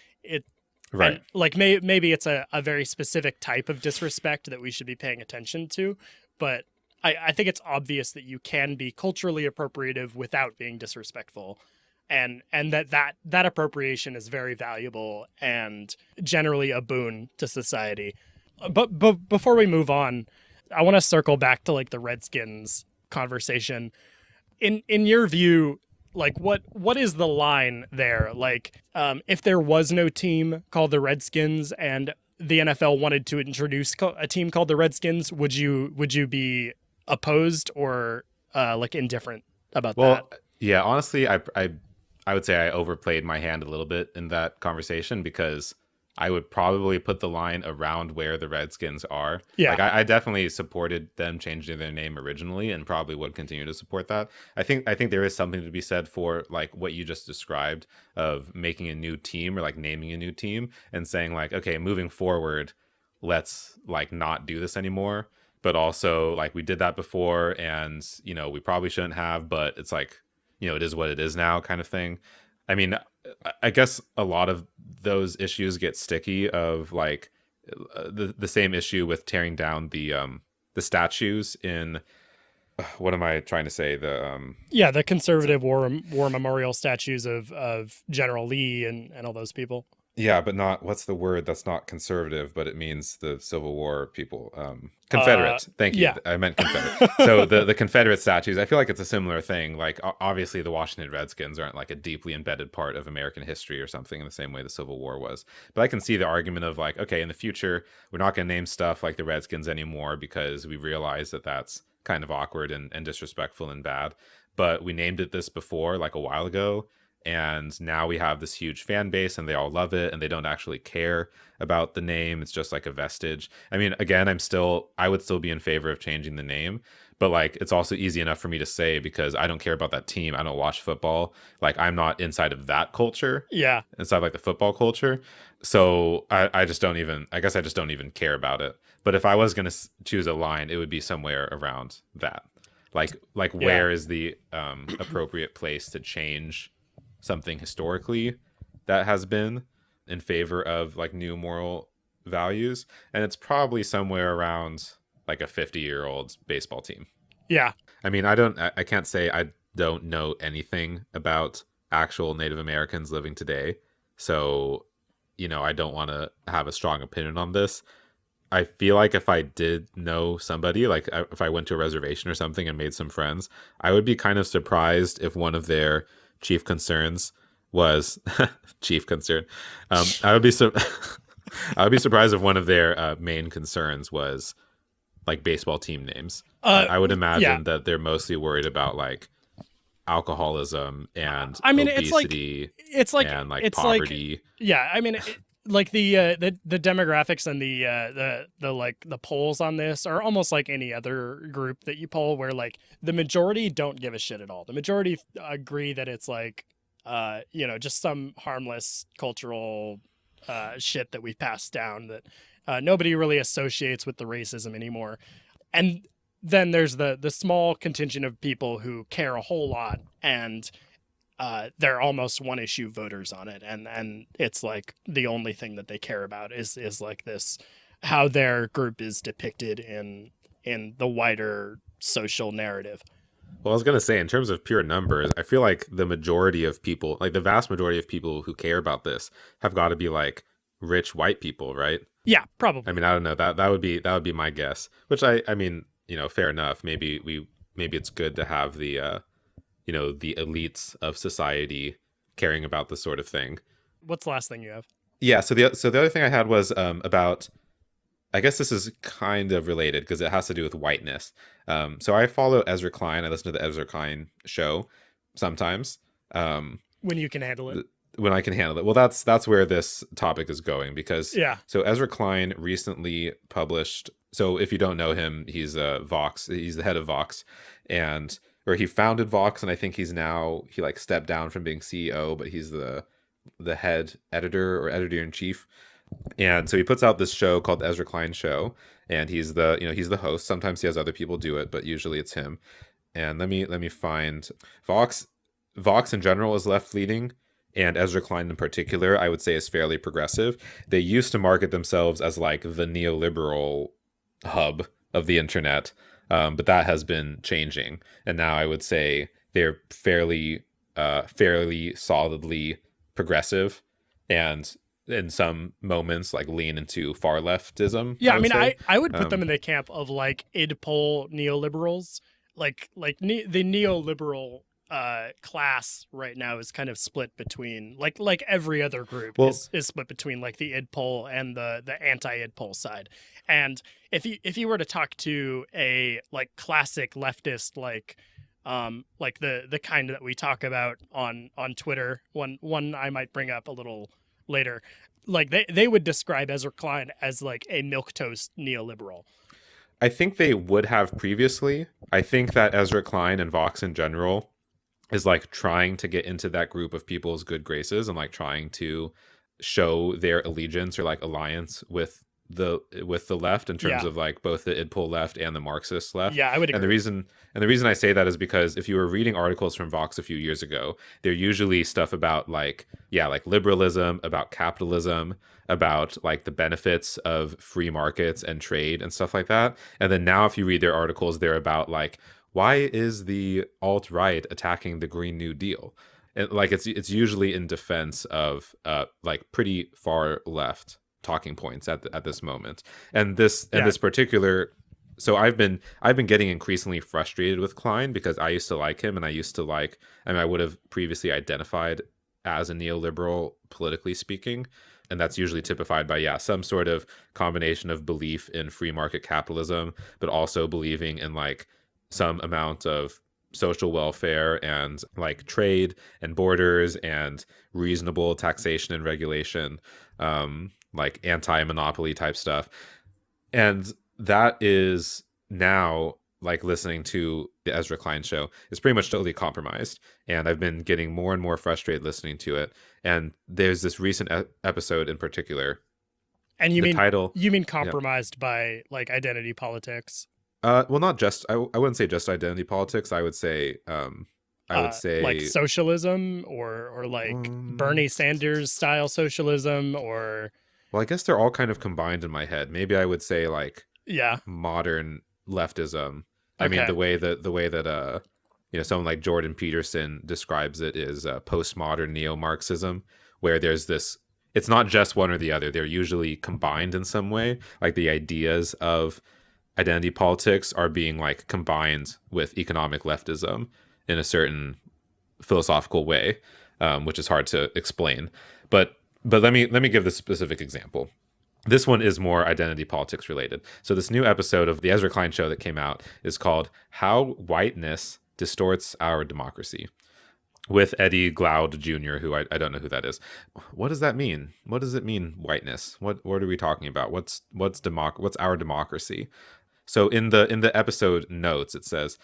Right.
And like maybe it's a very specific type of disrespect that we should be paying attention to, but I think it's obvious that you can be culturally appropriative without being disrespectful, and that appropriation is very valuable and generally a boon to society. But before we move on, I want to circle back to like the Redskins conversation. In your view, like what is the line there? Like, if there was no team called the Redskins and the NFL wanted to introduce a team called the Redskins, would you be opposed or like indifferent about that?
Well, yeah, honestly, I would say I overplayed my hand a little bit in that conversation, because I would probably put the line around where the Redskins are.
Yeah.
Like I definitely supported them changing their name originally, and probably would continue to support that. I think there is something to be said for like what you just described of making a new team, or like naming a new team and saying like, okay, moving forward, let's like not do this anymore. But also like we did that before, and we probably shouldn't have, but it's like, it is what it is now, kind of thing. I mean, I guess a lot of those issues get sticky, of like the same issue with tearing down the statues in what am I trying to say?
The conservative war memorial statues of General Lee and all those people.
Yeah, but not, what's the word that's not conservative, but it means the Civil War people. Confederate. Thank you.
Yeah.
I meant Confederate. So the Confederate statues, I feel like it's a similar thing. Like, obviously, the Washington Redskins aren't like a deeply embedded part of American history or something in the same way the Civil War was. But I can see the argument of like, okay, in the future, we're not going to name stuff like the Redskins anymore, because we realize that that's kind of awkward and disrespectful and bad. But we named it this before, like a while ago. And now we have this huge fan base, and they all love it, and they don't actually care about the name. It's just like a vestige. I mean, again, I would still be in favor of changing the name, but like, it's also easy enough for me to say, because I don't care about that team. I don't watch football. Like, I'm not inside of that culture.
Yeah.
Inside like the football culture. So I just don't even care about it. But if I was going to choose a line, it would be somewhere around that. Like where is the appropriate place to change something historically that has been in favor of like new moral values? And it's probably somewhere around like a 50-year-old baseball team.
Yeah.
I mean, I can't say I don't know anything about actual Native Americans living today. So, I don't want to have a strong opinion on this. I feel like if I did know somebody, like if I went to a reservation or something and made some friends, I would be kind of surprised if one of their chief concerns was chief concern. I would be surprised if one of their main concerns was like baseball team names. I would imagine that they're mostly worried about like alcoholism and obesity.
It's like
and like
it's
poverty.
Like the demographics and the polls on this are almost like any other group that you poll, where like the majority don't give a shit at all. The majority agree that it's like just some harmless cultural shit that we've passed down that nobody really associates with the racism anymore. And then there's the small contingent of people who care a whole lot, and they're almost one issue voters on it, and it's like the only thing that they care about is like this, how their group is depicted in the wider social narrative.
Well, I was gonna say, in terms of pure numbers, I feel like the majority of people, like the vast majority of people who care about this, have got to be like rich white people, right?
Yeah, probably.
I mean, I don't know, that would be my guess. Which I mean, fair enough. Maybe it's good to have the the elites of society caring about this sort of thing.
What's the last thing you have?
Yeah, so the other thing I had was about, I guess this is kind of related because it has to do with whiteness. So I follow Ezra Klein. I listen to the Ezra Klein show sometimes.
When you can handle it.
When I can handle it. Well, that's where this topic is going, because so Ezra Klein recently published. So if you don't know him, he's Vox. He's the head of Vox, or he founded Vox, and I think he like stepped down from being CEO, but he's the head editor or editor in chief. And so he puts out this show called the Ezra Klein Show, and he's the host. Sometimes he has other people do it, but usually it's him. And let me find Vox in general is left leaning, and Ezra Klein in particular, I would say is fairly progressive. They used to market themselves as like the neoliberal hub of the internet, but that has been changing, and now I would say they're fairly solidly progressive, and in some moments like lean into far leftism.
Yeah,
I
I
would
mean,
say.
I would put them in the camp of like id pol neoliberals. The neoliberal class right now is kind of split between like every other group
Well,
is split between like the id pol and the anti id pol side. And if you were to talk to a like classic leftist like the kind that we talk about on Twitter, one I might bring up a little later, like they would describe Ezra Klein as like a milquetoast neoliberal.
I think they would have previously. I think that Ezra Klein and Vox in general is like trying to get into that group of people's good graces and like trying to show their allegiance or like alliance with the left in terms
Yeah.
of like both the idpol left and the Marxist left.
Yeah, I would
And
agree.
the reason I say that is because if you were reading articles from Vox a few years ago, they're usually stuff about like liberalism, about capitalism, about like the benefits of free markets and trade and stuff like that. And then now if you read their articles, they're about like, why is the alt-right attacking the Green New Deal? And like it's usually in defense of like pretty far left talking points at this moment. And this particular, so I've been getting increasingly frustrated with Klein because I used to like him, and I used to like, I mean, I would have previously identified as a neoliberal politically speaking, and that's usually typified by some sort of combination of belief in free market capitalism, but also believing in like some amount of social welfare and like trade and borders and reasonable taxation and regulation, like anti-monopoly type stuff. And that is now, like, listening to the Ezra Klein show is pretty much totally compromised. And I've been getting more and more frustrated listening to it. And there's this recent episode in particular.
And
the title,
you mean compromised by like identity politics?
Well, not just, I wouldn't say just identity politics. I would say
like socialism or like Bernie Sanders style socialism, or
well, I guess they're all kind of combined in my head. Maybe I would say like modern leftism. I mean, the way that someone like Jordan Peterson describes it is postmodern neo-Marxism, where there's this, it's not just one or the other. They're usually combined in some way. Like the ideas of identity politics are being like combined with economic leftism in a certain philosophical way, which is hard to explain. But let me give this specific example. This one is more identity politics related. So this new episode of the Ezra Klein show that came out is called "How Whiteness Distorts Our Democracy," with Eddie Glaude Jr., who I don't know who that is. What does that mean? What does it mean, whiteness? What are we talking about? What's our democracy? So in the episode notes, it says,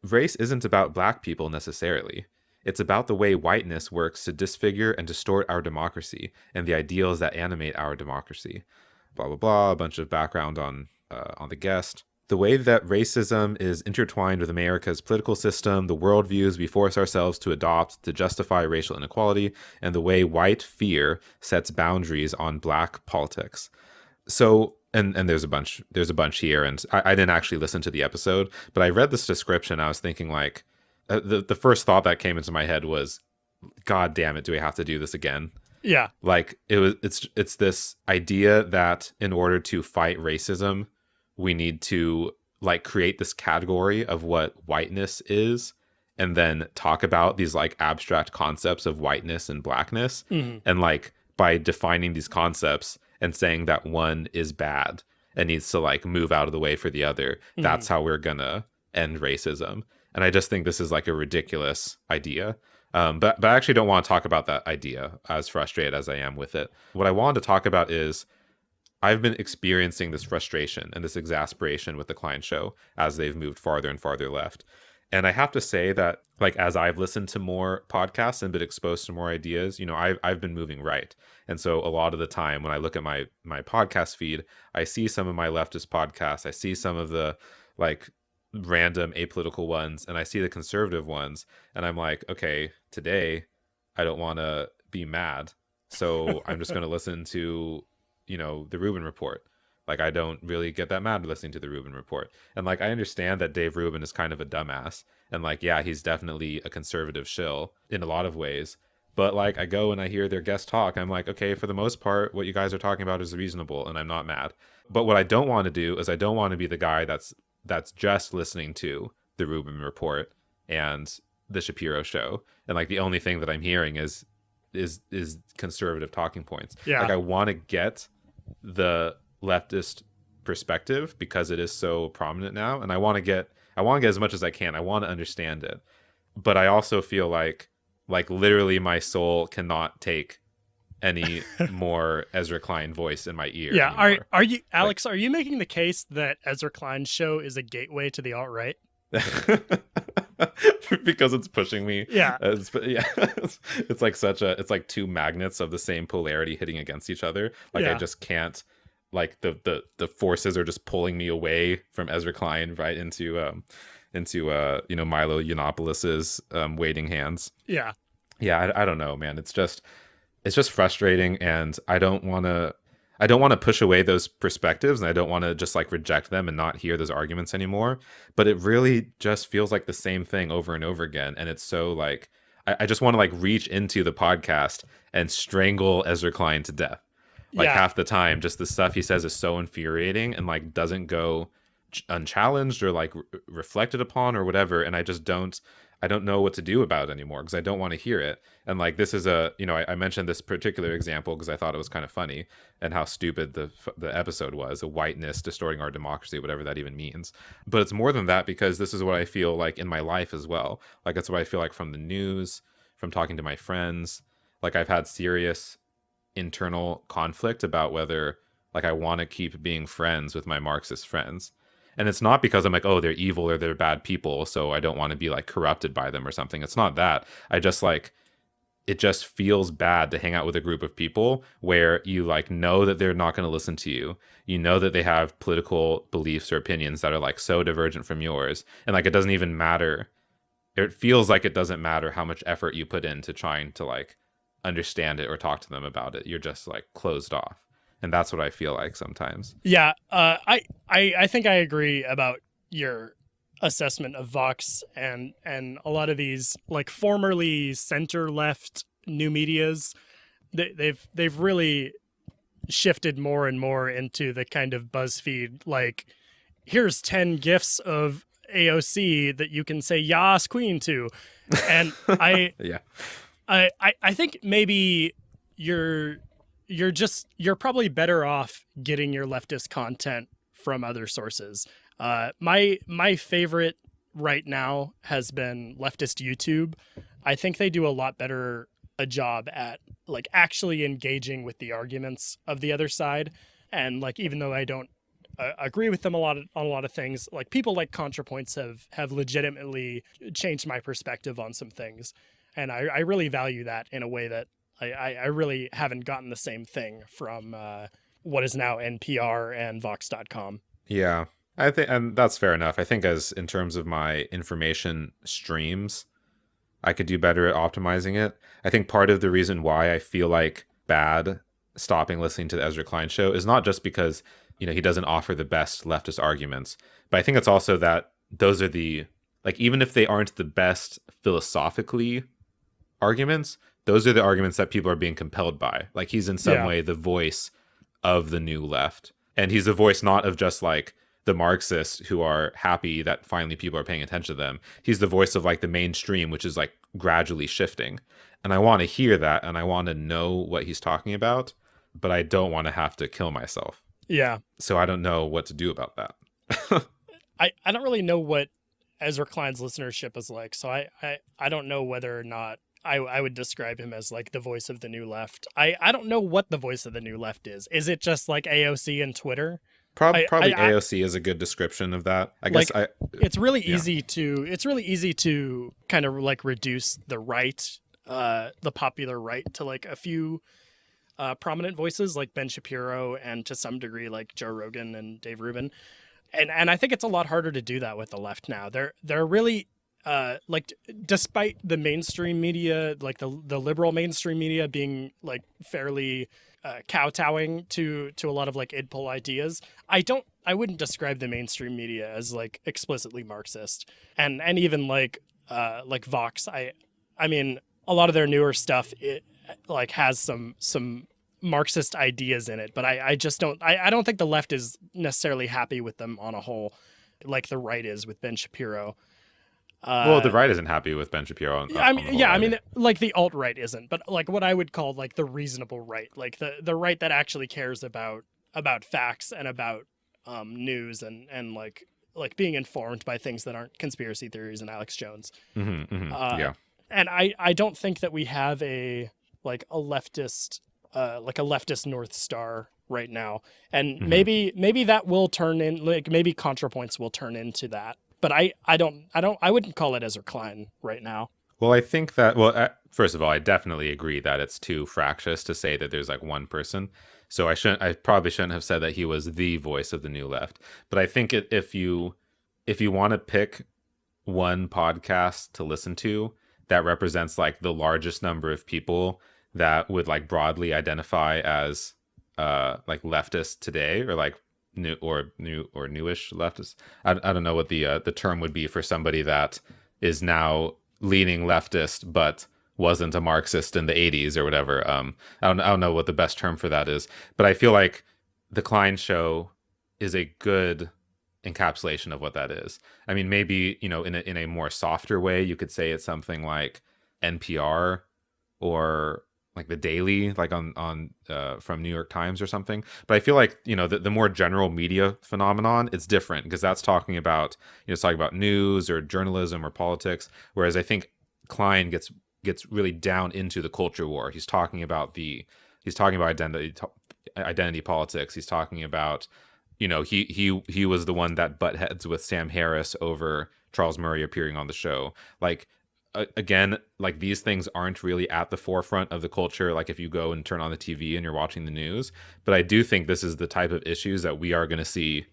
race isn't about black people necessarily. It's about the way whiteness works to disfigure and distort our democracy and the ideals that animate our democracy. Blah, blah, blah, a bunch of background on the guest. The way that racism is intertwined with America's political system, the worldviews we force ourselves to adopt to justify racial inequality, and the way white fear sets boundaries on black politics. So, and there's a bunch here, and I didn't actually listen to the episode, but I read this description. I was thinking like, the first thought that came into my head was, God damn it, do we have to do this again?
Yeah.
Like it's this idea that in order to fight racism, we need to like create this category of what whiteness is, and then talk about these like abstract concepts of whiteness and blackness.
Mm-hmm.
And like by defining these concepts and saying that one is bad and needs to like move out of the way for the other, that's how we're gonna end racism. And I just think this is like a ridiculous idea. But I actually don't want to talk about that idea, as frustrated as I am with it. What I wanted to talk about is I've been experiencing this frustration and this exasperation with the Klein show as they've moved farther and farther left. And I have to say that, like, as I've listened to more podcasts and been exposed to more ideas, I've been moving right. And so a lot of the time when I look at my podcast feed, I see some of my leftist podcasts, I see some of the like random apolitical ones, and I see the conservative ones, and I'm like, okay, today I don't want to be mad. So I'm just going to listen to, the Rubin Report. Like, I don't really get that mad listening to the Rubin Report. And like, I understand that Dave Rubin is kind of a dumbass. And like, yeah, he's definitely a conservative shill in a lot of ways. But like, I go and I hear their guest talk. I'm like, okay, for the most part, what you guys are talking about is reasonable, and I'm not mad. But what I don't want to do is I don't want to be the guy that's just listening to the Rubin Report and the Shapiro Show, and like the only thing that I'm hearing is conservative talking points.
Yeah.
Like, I want to get the leftist perspective because it is so prominent now, and I want to get as much as I can. I want to understand it, but I also feel like literally my soul cannot take any more Ezra Klein voice in my ear.
Yeah.
Anymore.
Are you, Alex, are you making the case that Ezra Klein's show is a gateway to the alt-right?
Because it's pushing me.
Yeah.
It's like it's like two magnets of the same polarity hitting against each other. Like, I just can't, like, the forces are just pulling me away from Ezra Klein right into Milo Yiannopoulos' waiting hands.
Yeah.
I don't know, man. It's just frustrating, and I don't want to push away those perspectives, and I don't want to just like reject them and not hear those arguments anymore. But it really just feels like the same thing over and over again. And it's so like, I just want to like reach into the podcast and strangle Ezra Klein to death. Like, half the time, just the stuff he says is so infuriating and like doesn't go unchallenged or like reflected upon or whatever. And I just don't know what to do about it anymore because I don't want to hear it. And like, this is I mentioned this particular example because I thought it was kind of funny and how stupid the episode was, a whiteness distorting our democracy, whatever that even means. But it's more than that, because this is what I feel like in my life as well. Like, it's what I feel like from the news, from talking to my friends. Like, I've had serious internal conflict about whether like I want to keep being friends with my Marxist friends. And it's not because I'm like, oh, they're evil or they're bad people, so I don't want to be like corrupted by them or something. It's not that. I just like, it just feels bad to hang out with a group of people where you like know that they're not going to listen to you. You know that they have political beliefs or opinions that are like so divergent from yours. And like, it doesn't even matter. It feels like it doesn't matter how much effort you put into trying to like understand it or talk to them about it. You're just like closed off. And that's what I feel like sometimes.
Yeah, I think I agree about your assessment of Vox and a lot of these like formerly center left new medias. They've really shifted more and more into the kind of BuzzFeed, like, here's 10 gifs of AOC that you can say Yas Queen to. And
yeah.
I think maybe you're probably better off getting your leftist content from other sources. My favorite right now has been leftist YouTube. I think they do a lot better a job at like actually engaging with the arguments of the other side. And like, even though I don't agree with them on a lot of things, like people like ContraPoints have legitimately changed my perspective on some things. And I really value that in a way that I really haven't gotten the same thing from what is now NPR and Vox.com.
Yeah, I think, and that's fair enough. I think as in terms of my information streams, I could do better at optimizing it. I think part of the reason why I feel like bad stopping listening to the Ezra Klein show is not just because, he doesn't offer the best leftist arguments, but I think it's also that those are the, like, even if they aren't the best philosophically arguments, those are the arguments that people are being compelled by. Like, he's in some way the voice of the new left. And he's the voice not of just like the Marxists who are happy that finally people are paying attention to them. He's the voice of like the mainstream, which is like gradually shifting. And I want to hear that, and I want to know what he's talking about, but I don't want to have to kill myself.
Yeah.
So I don't know what to do about that.
I don't really know what Ezra Klein's listenership is like, so I don't know whether or not I would describe him as like the voice of the new left. I don't know what the voice of the new left is. Is it just like AOC and Twitter?
Probably AOC is a good description of that. I guess
it's really easy to kind of like reduce the right, the popular right, to like a few prominent voices like Ben Shapiro and to some degree like Joe Rogan and Dave Rubin. And I think it's a lot harder to do that with the left now. They're really despite the mainstream media, like the liberal mainstream media being like fairly kowtowing to a lot of like id poll ideas, I wouldn't describe the mainstream media as like explicitly Marxist, and even like Vox. I mean, a lot of their newer stuff it like has some Marxist ideas in it, but I just I don't think the left is necessarily happy with them on a whole, like the right is with Ben Shapiro.
Well, the right isn't happy with Ben Shapiro
I
on
mean,
the whole
yeah, I
either.
mean, like the alt right isn't, but like what I would call like the reasonable right, like the right that actually cares about facts and about news and like being informed by things that aren't conspiracy theories and Alex Jones. Uh,
Yeah.
and I don't think that we have a leftist like a leftist North Star right now, and
hmm
maybe that will turn in like maybe ContraPoints will turn into that, but I wouldn't call it Ezra Klein right now.
Well, I think that, well, first of all, I definitely agree that it's too fractious to say that there's like one person. So I probably shouldn't have said that he was the voice of the new left. But I think if you want to pick one podcast to listen to that represents like the largest number of people that would like broadly identify as like leftist today, or like new or newish leftist. I don't know what the term would be for somebody that is now leaning leftist but wasn't a Marxist in the 80s or whatever. I don't know what the best term for that is, but I feel like the Klein show is a good encapsulation of what that is. I mean, maybe, you know, in a more softer way, you could say it's something like NPR or like the Daily, like on from New York Times or something. But I feel like, you know, the more general media phenomenon, it's different because that's talking about, you know, it's talking about news or journalism or politics. Whereas I think Klein gets really down into the culture war. He's talking about identity politics. He's talking about, you know, he was the one that butt heads with Sam Harris over Charles Murray appearing on the show. Like, again, like these things aren't really at the forefront of the culture, like if you go and turn on the TV and you're watching the news. But I do think this is the type of issues that we are going to see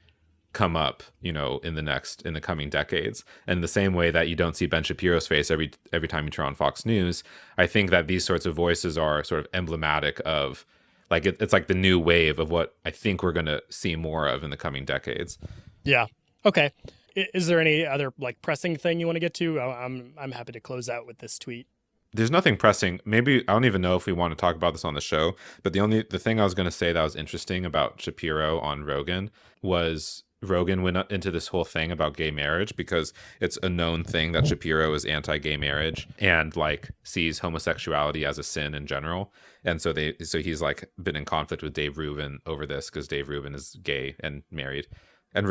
come up, you know, in the coming decades. And the same way that you don't see Ben Shapiro's face every time you turn on Fox News, I think that these sorts of voices are sort of emblematic of like it's like the new wave of what I think we're going to see more of in the coming decades.
Yeah. Okay. Is there any other like pressing thing you want to get to? I'm happy to close out with this tweet.
There's nothing pressing. Maybe I don't even know if we want to talk about this on the show, but the thing I was going to say that was interesting about Shapiro on Rogan was Rogan went into this whole thing about gay marriage because it's a known thing that Shapiro is anti-gay marriage and like sees homosexuality as a sin in general. And so he's like been in conflict with Dave Rubin over this because Dave Rubin is gay and married. And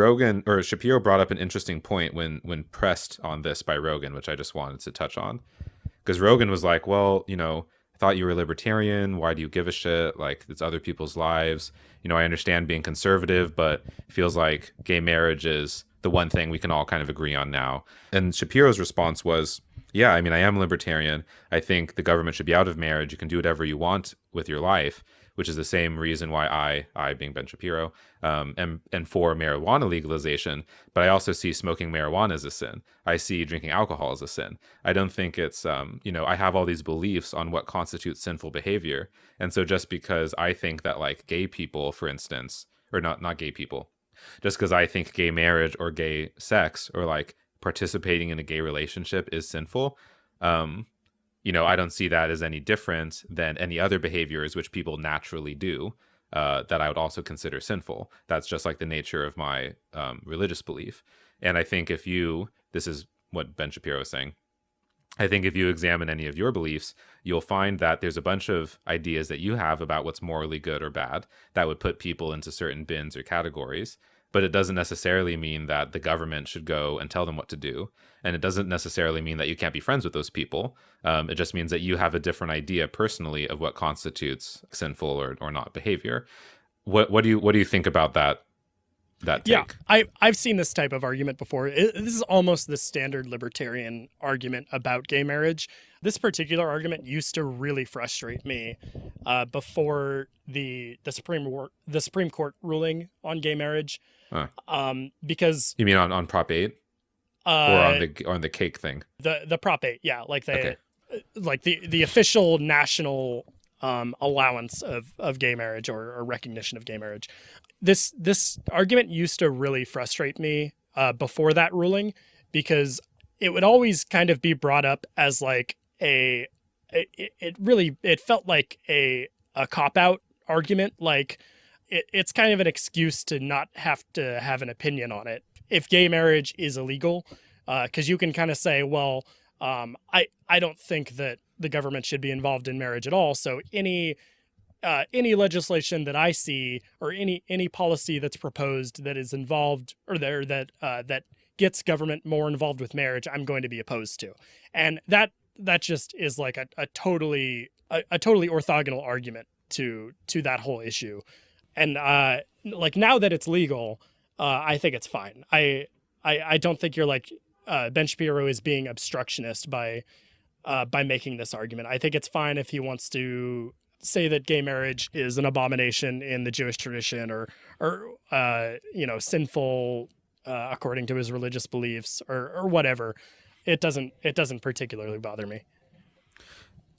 Shapiro brought up an interesting point when pressed on this by Rogan, which I just wanted to touch on. Because Rogan was like, well, you know, I thought you were libertarian. Why do you give a shit? Like, it's other people's lives. You know, I understand being conservative, but it feels like gay marriage is the one thing we can all kind of agree on now. And Shapiro's response was, yeah, I mean, I am libertarian. I think the government should be out of marriage. You can do whatever you want with your life, which is the same reason why I being Ben Shapiro, am for marijuana legalization. But I also see smoking marijuana as a sin. I see drinking alcohol as a sin. I don't think it's, you know, I have all these beliefs on what constitutes sinful behavior. And so just because I think that like gay people, for instance, or not gay people, just because I think gay marriage or gay sex or like participating in a gay relationship is sinful, you know, I don't see that as any different than any other behaviors which people naturally do that I would also consider sinful. That's just like the nature of my religious belief. And I think this is what Ben Shapiro is saying, I think if you examine any of your beliefs, you'll find that there's a bunch of ideas that you have about what's morally good or bad that would put people into certain bins or categories. But it doesn't necessarily mean that the government should go and tell them what to do. And it doesn't necessarily mean that you can't be friends with those people. It just means that you have a different idea personally of what constitutes sinful or not behavior. What do you think about that take?
Yeah, I've seen this type of argument before. This is almost the standard libertarian argument about gay marriage. This particular argument used to really frustrate me before the Supreme Court ruling on gay marriage.
Huh.
Because
You mean on Prop 8? or
Uh,
on the cake thing?
the Prop 8, yeah,
Okay.
like the official national allowance of gay marriage, or recognition of gay marriage. This argument used to really frustrate me before that ruling, because it would always kind of be brought up as like it felt like a cop out argument. Like it's kind of an excuse to not have to have an opinion on it if gay marriage is illegal, because you can kind of say, well, I don't think that the government should be involved in marriage at all. So any legislation that I see, or any policy that's proposed that is involved, or there that gets government more involved with marriage, I'm going to be opposed to. And that just is like a totally orthogonal argument to that whole issue. And like now that it's legal, I think it's fine. I don't think you're like Ben Shapiro is being obstructionist by making this argument. I think it's fine if he wants to say that gay marriage is an abomination in the Jewish tradition, or sinful according to his religious beliefs, or whatever. It doesn't particularly bother me.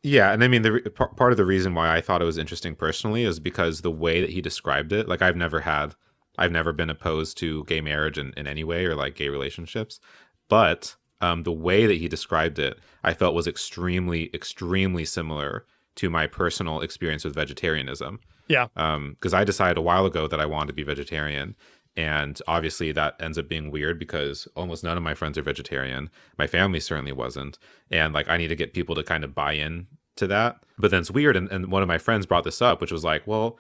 Yeah, and I mean, part of the reason why I thought it was interesting personally is because the way that he described it, like I've never been opposed to gay marriage in any way, or like gay relationships, but the way that he described it, I felt was extremely, extremely similar to my personal experience with vegetarianism.
Yeah.
Because I decided a while ago that I wanted to be vegetarian. And obviously that ends up being weird because almost none of my friends are vegetarian. My family certainly wasn't. And like, I need to get people to kind of buy in to that. But then it's weird. And one of my friends brought this up, which was like, well,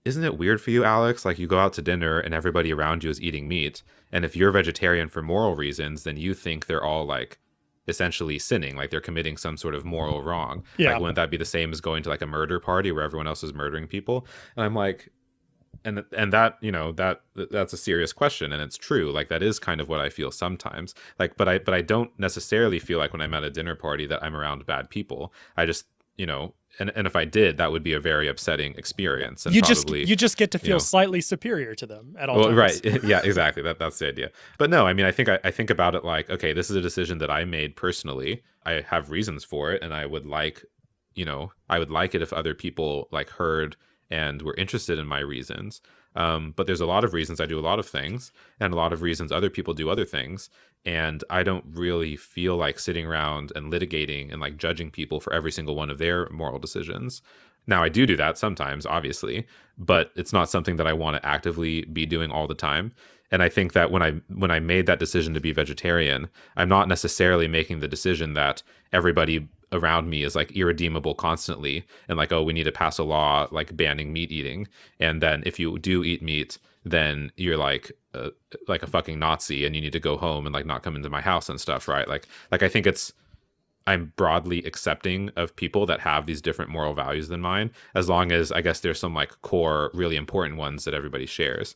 isn't it weird for you, Alex? Like, you go out to dinner and everybody around you is eating meat. And if you're vegetarian for moral reasons, then you think they're all like essentially sinning, like they're committing some sort of moral wrong.
Yeah.
Like, wouldn't that be the same as going to like a murder party where everyone else is murdering people? And I'm like, and that, that's a serious question, and it's true. Like, that is kind of what I feel sometimes. Like, but I don't necessarily feel like when I'm at a dinner party that I'm around bad people. I just, and if I did, that would be a very upsetting experience. And
you
probably,
just get to feel slightly superior to them at all times.
Right. Yeah, exactly. That's the idea. But no, I mean, I think about it like, okay, this is a decision that I made personally. I have reasons for it, and I would like it if other people like heard and were interested in my reasons. But there's a lot of reasons I do a lot of things, and a lot of reasons other people do other things. And I don't really feel like sitting around and litigating and like judging people for every single one of their moral decisions. Now, I do that sometimes, obviously, but it's not something that I want to actively be doing all the time. And I think that when I made that decision to be vegetarian, I'm not necessarily making the decision that everybody around me is like irredeemable constantly, and like, oh, we need to pass a law like banning meat eating, and then if you do eat meat, then you're like a fucking Nazi, and you need to go home and like not come into my house and stuff, right? Like I think I'm broadly accepting of people that have these different moral values than mine, as long as I guess there's some like core really important ones that everybody shares.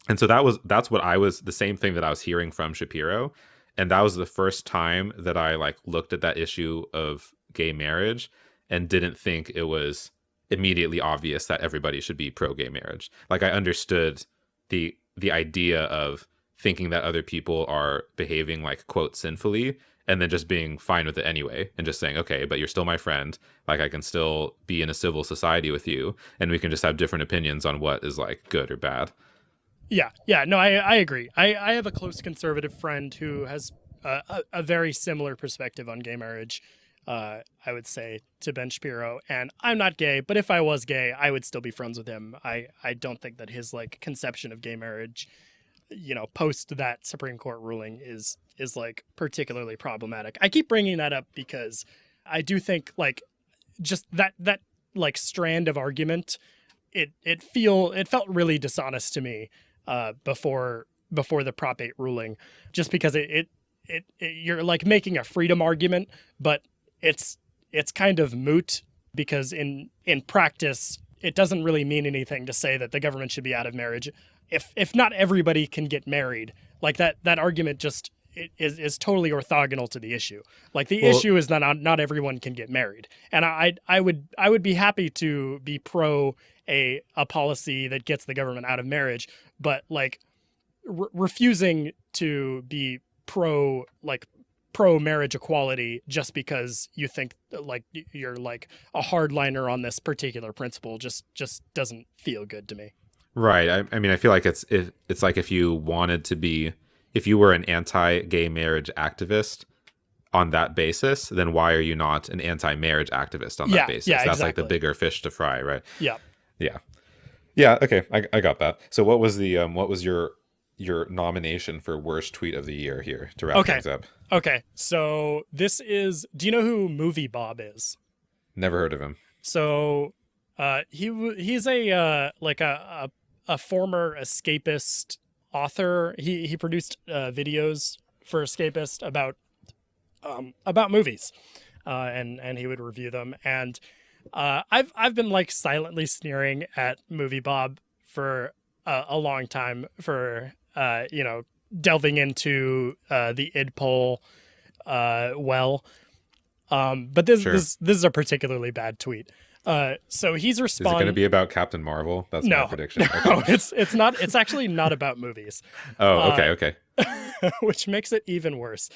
And so that's what I was, the same thing that I was hearing from Shapiro. And that was the first time that I like looked at that issue of gay marriage and didn't think it was immediately obvious that everybody should be pro gay marriage. Like, I understood the idea of thinking that other people are behaving like, quote, sinfully, and then just being fine with it anyway, and just saying, okay, but you're still my friend. Like, I can still be in a civil society with you, and we can just have different opinions on what is like good or bad.
Yeah, no, I agree. I have a close conservative friend who has a very similar perspective on gay marriage, I would say, to Ben Shapiro. And I'm not gay, but if I was gay, I would still be friends with him. I don't think that his like conception of gay marriage, post that Supreme Court ruling is like particularly problematic. I keep bringing that up because I do think like just that like strand of argument, it felt really dishonest to me before the Prop 8 ruling, just because it you're like making a freedom argument, but it's kind of moot, because in practice it doesn't really mean anything to say that the government should be out of marriage if not everybody can get married. Like that argument just is totally orthogonal to the issue. Like, the issue is that not everyone can get married, and I would be happy to be pro a policy that gets the government out of marriage, but like refusing to be pro marriage equality just because you think like you're like a hardliner on this particular principle just doesn't feel good to me.
Right. I mean, I feel like it's like if you were an anti-gay marriage activist on that basis, then why are you not an anti-marriage activist on that basis?
Yeah,
That's
exactly.
like the bigger fish to fry, right?
Yeah.
Okay, I got that. So what was your nomination for worst tweet of the year here to wrap things up?
Okay, so do you know who Movie Bob is?
Never heard of him.
So he's a former escapist author. He produced videos for Escapist about movies, and he would review them. And I've been like silently sneering at Movie Bob for a long time for delving into the id poll but this is a particularly bad tweet. So he's responding.
Is it going to be about Captain Marvel? That's my prediction.
No, it's not. It's actually not about movies.
Oh, okay.
Which makes it even worse.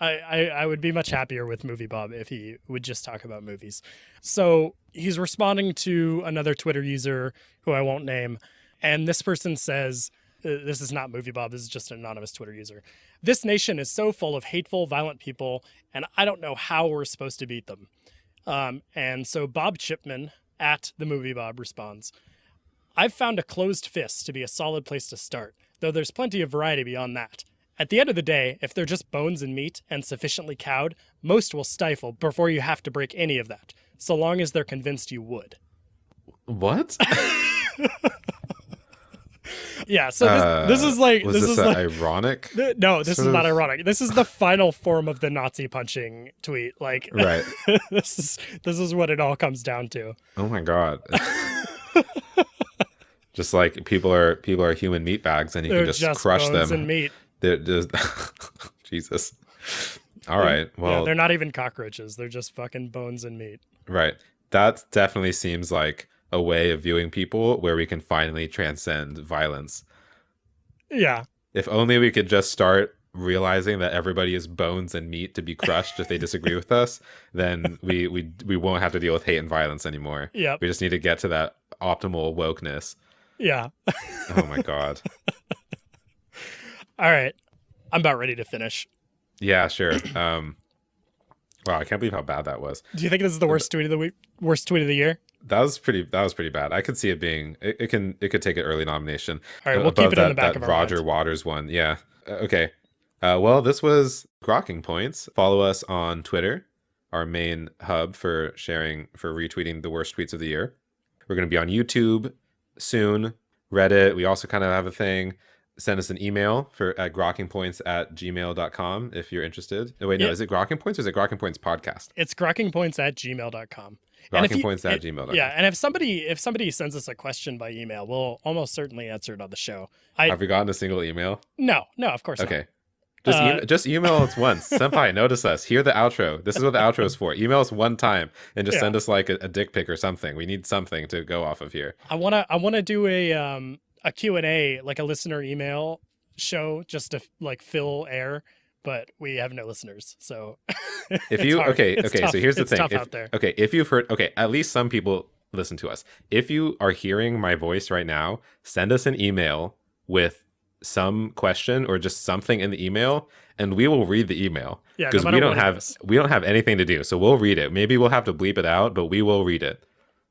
I would be much happier with Movie Bob if he would just talk about movies. So he's responding to another Twitter user who I won't name. And this person says, this is not Movie Bob, this is just an anonymous Twitter user. "This nation is so full of hateful, violent people, and I don't know how we're supposed to beat them." And so Bob Chipman at the Movie Bob responds, "I've found a closed fist to be a solid place to start, though there's plenty of variety beyond that. At the end of the day, if they're just bones and meat and sufficiently cowed, most will stifle before you have to break any of that, so long as they're convinced you would."
What?
Yeah, so this is like...
Was this ironic?
No, this is not ironic. This is the final form of the Nazi punching tweet. Like,
right.
This is what it all comes down to.
Oh my God. Just like people are human meat bags, and you can just crush
bones
them.
And meat.
They're just Jesus. All right. Well,
they're not even cockroaches. They're just fucking bones and meat.
Right. That definitely seems like a way of viewing people where we can finally transcend violence.
Yeah.
If only we could just start realizing that everybody is bones and meat to be crushed if they disagree with us, then we won't have to deal with hate and violence anymore.
Yeah.
We just need to get to that optimal wokeness.
Yeah.
Oh my God.
All right. I'm about ready to finish.
Yeah, sure. Wow, I can't believe how bad that was.
Do you think this is the worst tweet of the week? Worst tweet of the year?
That was pretty bad. I could see it being. It could take an early nomination.
All right, we'll keep it in the back of our
Roger
minds.
Waters one. Yeah. Okay. Well, this was Grokking Points. Follow us on Twitter, our main hub for retweeting the worst tweets of the year. We're going to be on YouTube soon. Reddit. We also kind of have a thing. Send us an email at grokkingpoints@gmail.com if you're interested. Oh, wait, no, is it Grokking Points or is it Grokking Points Podcast?
It's grokkingpoints@gmail.com.
Grokkingpoints@gmail.com.
Yeah, and if somebody sends us a question by email, we'll almost certainly answer it on the show.
Have we gotten a single email?
No, of course not.
Okay. Just email us once. Senpai, notice us. Hear the outro. This is what the outro is for. Email us one time and just send us like a dick pic or something. We need something to go off of here.
I wanna do a Q&A, like a listener email show, just to like fill air, but we have no listeners, so
if you
tough.
So here's the thing.
Tough out there.
If you've heard, at least some people listen to us. If you are hearing my voice right now, send us an email with some question or just something in the email, and we will read the email.
Yeah,
because we don't have anything to do, so we'll read it. Maybe we'll have to bleep it out, but we will read it.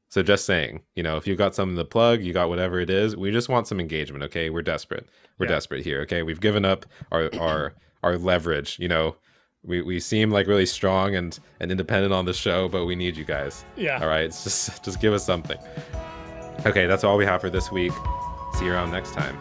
So just saying, if you've got something to plug, you got whatever it is, we just want some engagement, okay? We're desperate. We're desperate here, okay? We've given up our leverage, We seem like really strong and independent on the show, but we need you guys.
Yeah.
All right, it's just give us something. Okay, that's all we have for this week. See you around next time.